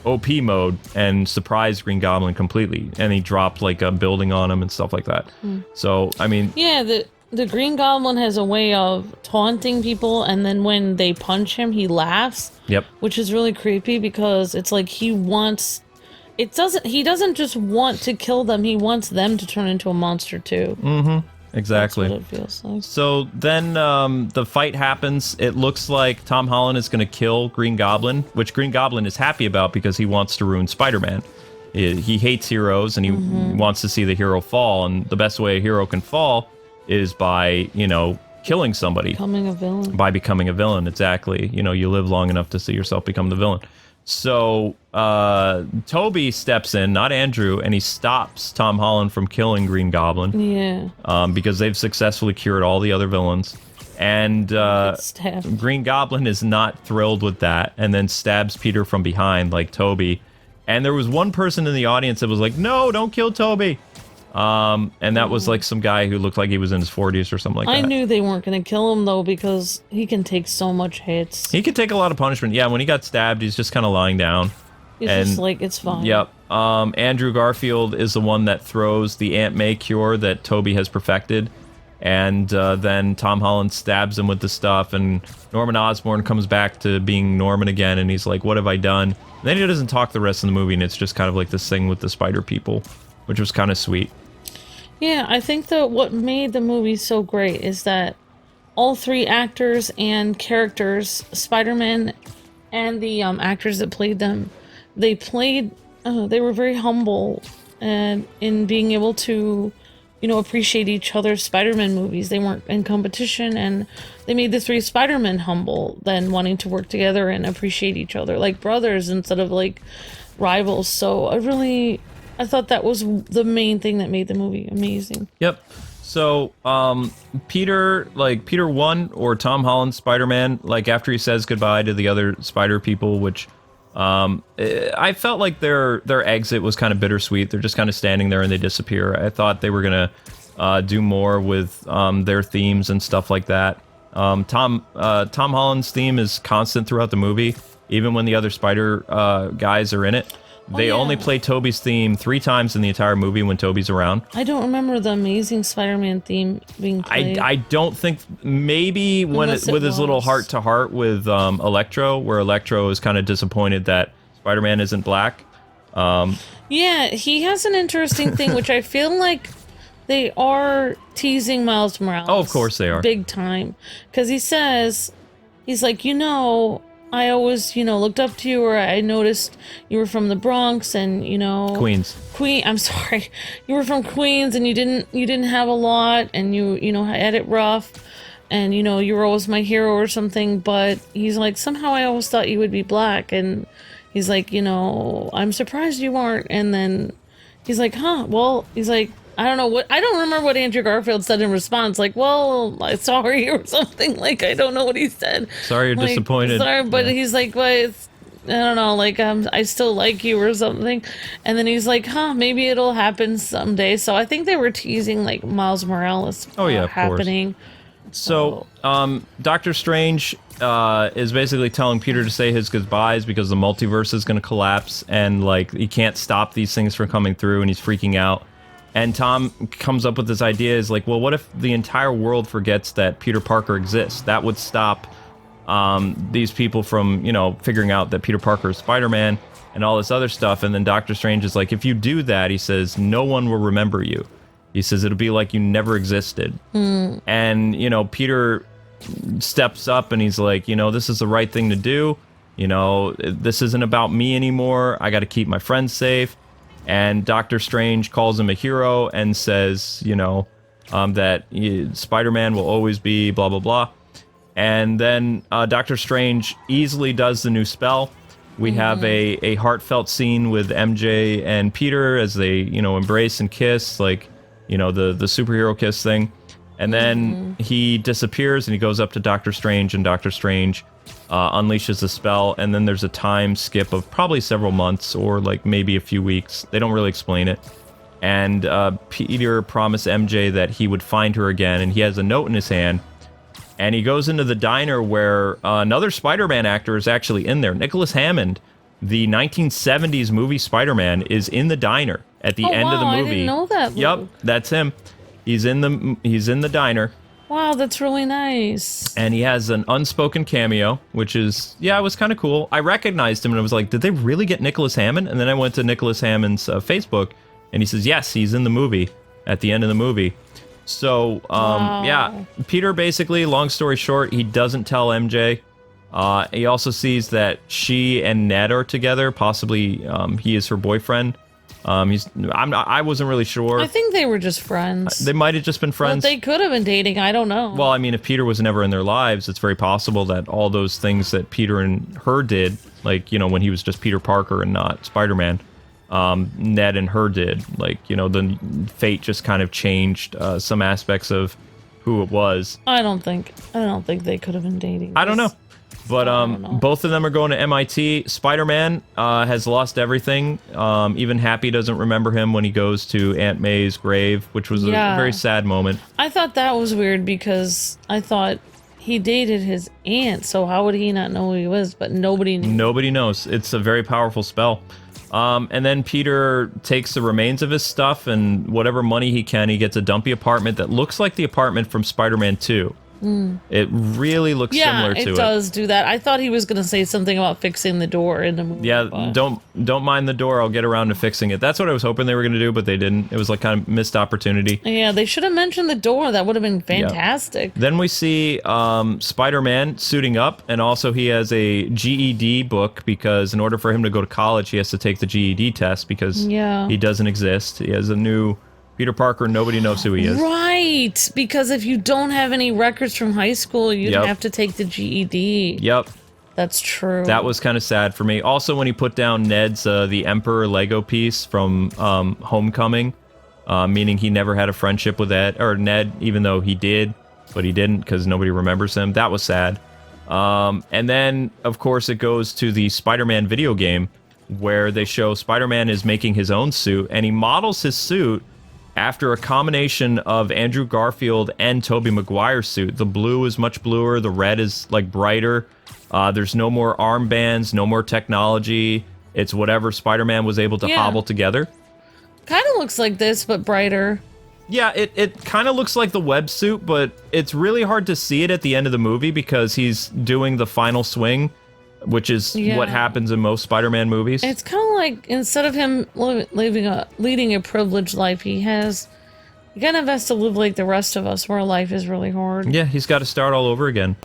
OP mode and surprised Green Goblin completely. And he dropped like a building on him and stuff like that. So, I mean... Yeah, the Green Goblin has a way of taunting people, and then when they punch him, he laughs. Yep. Which is really creepy because it's like he doesn't just want to kill them, he wants them to turn into a monster too. Exactly. That's what it feels like. So then the fight happens. It looks like Tom Holland is going to kill Green Goblin, which Green Goblin is happy about because he wants to ruin Spider-Man. He hates heroes, and he wants to see the hero fall, and the best way a hero can fall is by, killing somebody. Becoming a villain. By becoming a villain, exactly. You live long enough to see yourself become the villain. So Tobey steps in, not Andrew, and he stops Tom Holland from killing Green Goblin. Yeah. Because they've successfully cured all the other villains. And Green Goblin is not thrilled with that, and then stabs Peter from behind like Tobey. And there was one person in the audience that was like, no, don't kill Tobey. And that was like some guy who looked like he was in his 40s or something like that. I knew they weren't going to kill him, though, because he can take so much hits. He can take a lot of punishment. Yeah, when he got stabbed, he's just kind of lying down. He's just like, it's fine. Yep. Andrew Garfield is the one that throws the Aunt May cure that Tobey has perfected. And then Tom Holland stabs him with the stuff, and Norman Osborn comes back to being Norman again, and he's like, what have I done? And then he doesn't talk the rest of the movie, and it's just kind of like this thing with the spider people, which was kind of sweet. Yeah, I think that what made the movie so great is that all three actors and characters, Spider-Man and the actors that played them, they were very humble and in being able to, appreciate each other's Spider-Man movies. They weren't in competition, and they made the three Spider-Men humble, then wanting to work together and appreciate each other like brothers instead of like rivals. So I thought that was the main thing that made the movie amazing. Yep. So, Peter 1 or Tom Holland's Spider-Man, like after he says goodbye to the other Spider people, which I felt like their exit was kind of bittersweet. They're just kind of standing there and they disappear. I thought they were gonna do more with their themes and stuff like that. Tom Holland's theme is constant throughout the movie, even when the other Spider guys are in it. They only play Tobey's theme 3 times in the entire movie when Tobey's around. I don't remember the Amazing Spider-Man theme being played. I don't think... Maybe when with his little heart-to-heart with Electro, where Electro is kind of disappointed that Spider-Man isn't black. Yeah, he has an interesting thing, which I feel like they are teasing Miles Morales. Oh, of course they are. Big time. Because he's like, I always, looked up to you, or I noticed you were from the Bronx and, Queens. I'm sorry. You were from Queens and you didn't have a lot, and you had it rough, and, you were always my hero or something, but he's like, somehow I always thought you would be black, and he's like, I'm surprised you aren't, and then he's like, well, he's like, I don't remember what Andrew Garfield said in response. Like, well, sorry or something. Like, I don't know what he said. Sorry you're disappointed. Sorry, but he's like, well, I don't know, like, I still like you or something. And then he's like, maybe it'll happen someday. So I think they were teasing, like, Miles Morales of happening. course. So, Doctor Strange is basically telling Peter to say his goodbyes because the multiverse is going to collapse, and like he can't stop these things from coming through, and he's freaking out. And Tom comes up with this idea: is like, well, what if the entire world forgets that Peter Parker exists? That would stop these people from, you know, figuring out that Peter Parker is Spider-Man and all this other stuff. And then Doctor Strange is like, if you do that, he says, no one will remember you. He says it'll be like you never existed. And, you know, Peter steps up and he's like, you know, this is the right thing to do. You know, this isn't about me anymore. I got to keep my friends safe. And Doctor Strange calls him a hero and says, you know, that Spider-Man will always be blah, blah, blah. And then Doctor Strange easily does the new spell. We have a heartfelt scene with MJ and Peter as they, you know, embrace and kiss, like, you know, the superhero kiss thing. And then he disappears and he goes up to Doctor Strange, and Doctor Strange unleashes the spell. And then there's a time skip of probably several months or like maybe a few weeks. They don't really explain it. And Peter promised MJ that he would find her again, and he has a note in his hand. And he goes into the diner where another Spider-Man actor is actually in there. Nicholas Hammond, the 1970s movie Spider-Man, is in the diner at the end of the movie. I didn't know that, Luke. Yep, that's him. He's in the diner. Wow, that's really nice. And he has an unspoken cameo, which is, yeah, it was kind of cool. I recognized him and I was like, did they really get Nicholas Hammond? And then I went to Nicholas Hammond's Facebook, and he says, yes, he's in the movie at the end of the movie. So, yeah, Peter basically, long story short, he doesn't tell MJ. He also sees that she and Ned are together. Possibly, he is her boyfriend. I wasn't really sure. I think they were just friends. They might have just been friends. But they could have been dating. I don't know. Well, I mean, if Peter was never in their lives, it's very possible that all those things that Peter and her did, like, you know, when he was just Peter Parker and not Spider-Man, Ned and her did, like, you know, the fate just kind of changed some aspects of who it was. I don't think they could have been dating. I don't know. But both of them are going to MIT. Spider-Man has lost everything. Even Happy doesn't remember him when he goes to Aunt May's grave, which was a very sad moment. I thought that was weird because I thought he dated his aunt, so how would he not know who he was? But nobody knew. Nobody knows. It's a very powerful spell. And then Peter takes the remains of his stuff and whatever money he can, he gets a dumpy apartment that looks like the apartment from Spider-Man 2. It really looks similar to it. Yeah, it does do that. I thought he was going to say something about fixing the door in the movie. Yeah, but don't mind the door. I'll get around to fixing it. That's what I was hoping they were going to do, but they didn't. It was like kind of missed opportunity. Yeah, they should have mentioned the door. That would have been fantastic. Yeah. Then we see Spider-Man suiting up, and also he has a GED book because in order for him to go to college, he has to take the GED test because he doesn't exist. He has a new Peter Parker. Nobody knows who he is. Right, because if you don't have any records from high school, you'd have to take the GED. Yep. That's true. That was kind of sad for me. Also, when he put down Ned's the Emperor Lego piece from Homecoming, meaning he never had a friendship with Ned, even though he did, but he didn't because nobody remembers him. That was sad. And then, of course, it goes to the Spider-Man video game where they show Spider-Man is making his own suit, and he models his suit after a combination of Andrew Garfield and Tobey Maguire's suit. The blue is much bluer, the red is like brighter. There's no more armbands, no more technology. It's whatever Spider-Man was able to hobble together. Kind of looks like this, but brighter. Yeah, it kind of looks like the web suit, but it's really hard to see it at the end of the movie because he's doing the final swing, which is what happens in most Spider-Man movies. It's kind of like, instead of him leading a privileged life, he kind of has to live like the rest of us, where life is really hard. Yeah, he's got to start all over again.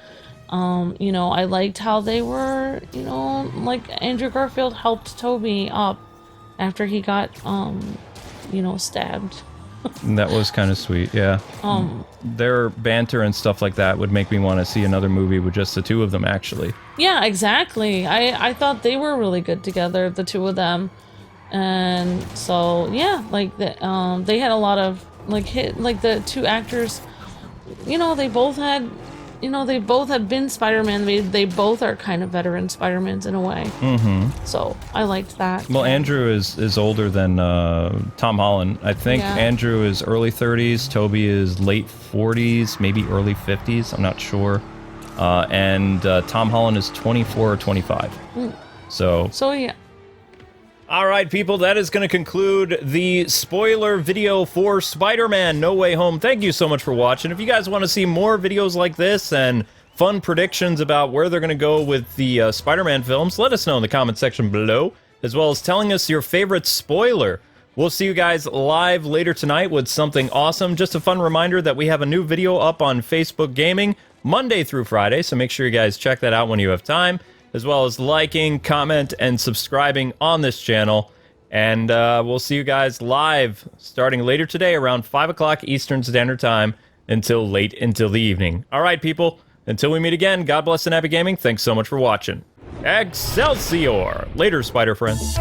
You know, I liked how they were, you know, like Andrew Garfield helped Tobey up after he got, you know, stabbed. That was kind of sweet, yeah. Their banter and stuff like that would make me want to see another movie with just the two of them, actually. Yeah, exactly. I thought they were really good together, the two of them. And so, yeah, like, they had a lot of, like the two actors, you know, they both had you know, they both have been Spider-Man. They both are kind of veteran Spider-Mans in a way. Mm-hmm. So I liked that. Well, Andrew is older than Tom Holland. I think Andrew is early 30s, Tobey is late 40s, maybe early 50s. I'm not sure. And Tom Holland is 24 or 25. So yeah. All right, people, that is going to conclude the spoiler video for Spider-Man No Way Home. Thank you so much for watching. If you guys want to see more videos like this and fun predictions about where they're going to go with the Spider-Man films, let us know in the comment section below, as well as telling us your favorite spoiler. We'll see you guys live later tonight with something awesome. Just a fun reminder that we have a new video up on Facebook Gaming Monday through Friday, so make sure you guys check that out when you have time, as well as liking, comment, and subscribing on this channel. And we'll see you guys live starting later today around 5 o'clock Eastern Standard Time until late into the evening. All right, people, until we meet again, God bless and happy gaming. Thanks so much for watching. Excelsior! Later, Spider friends.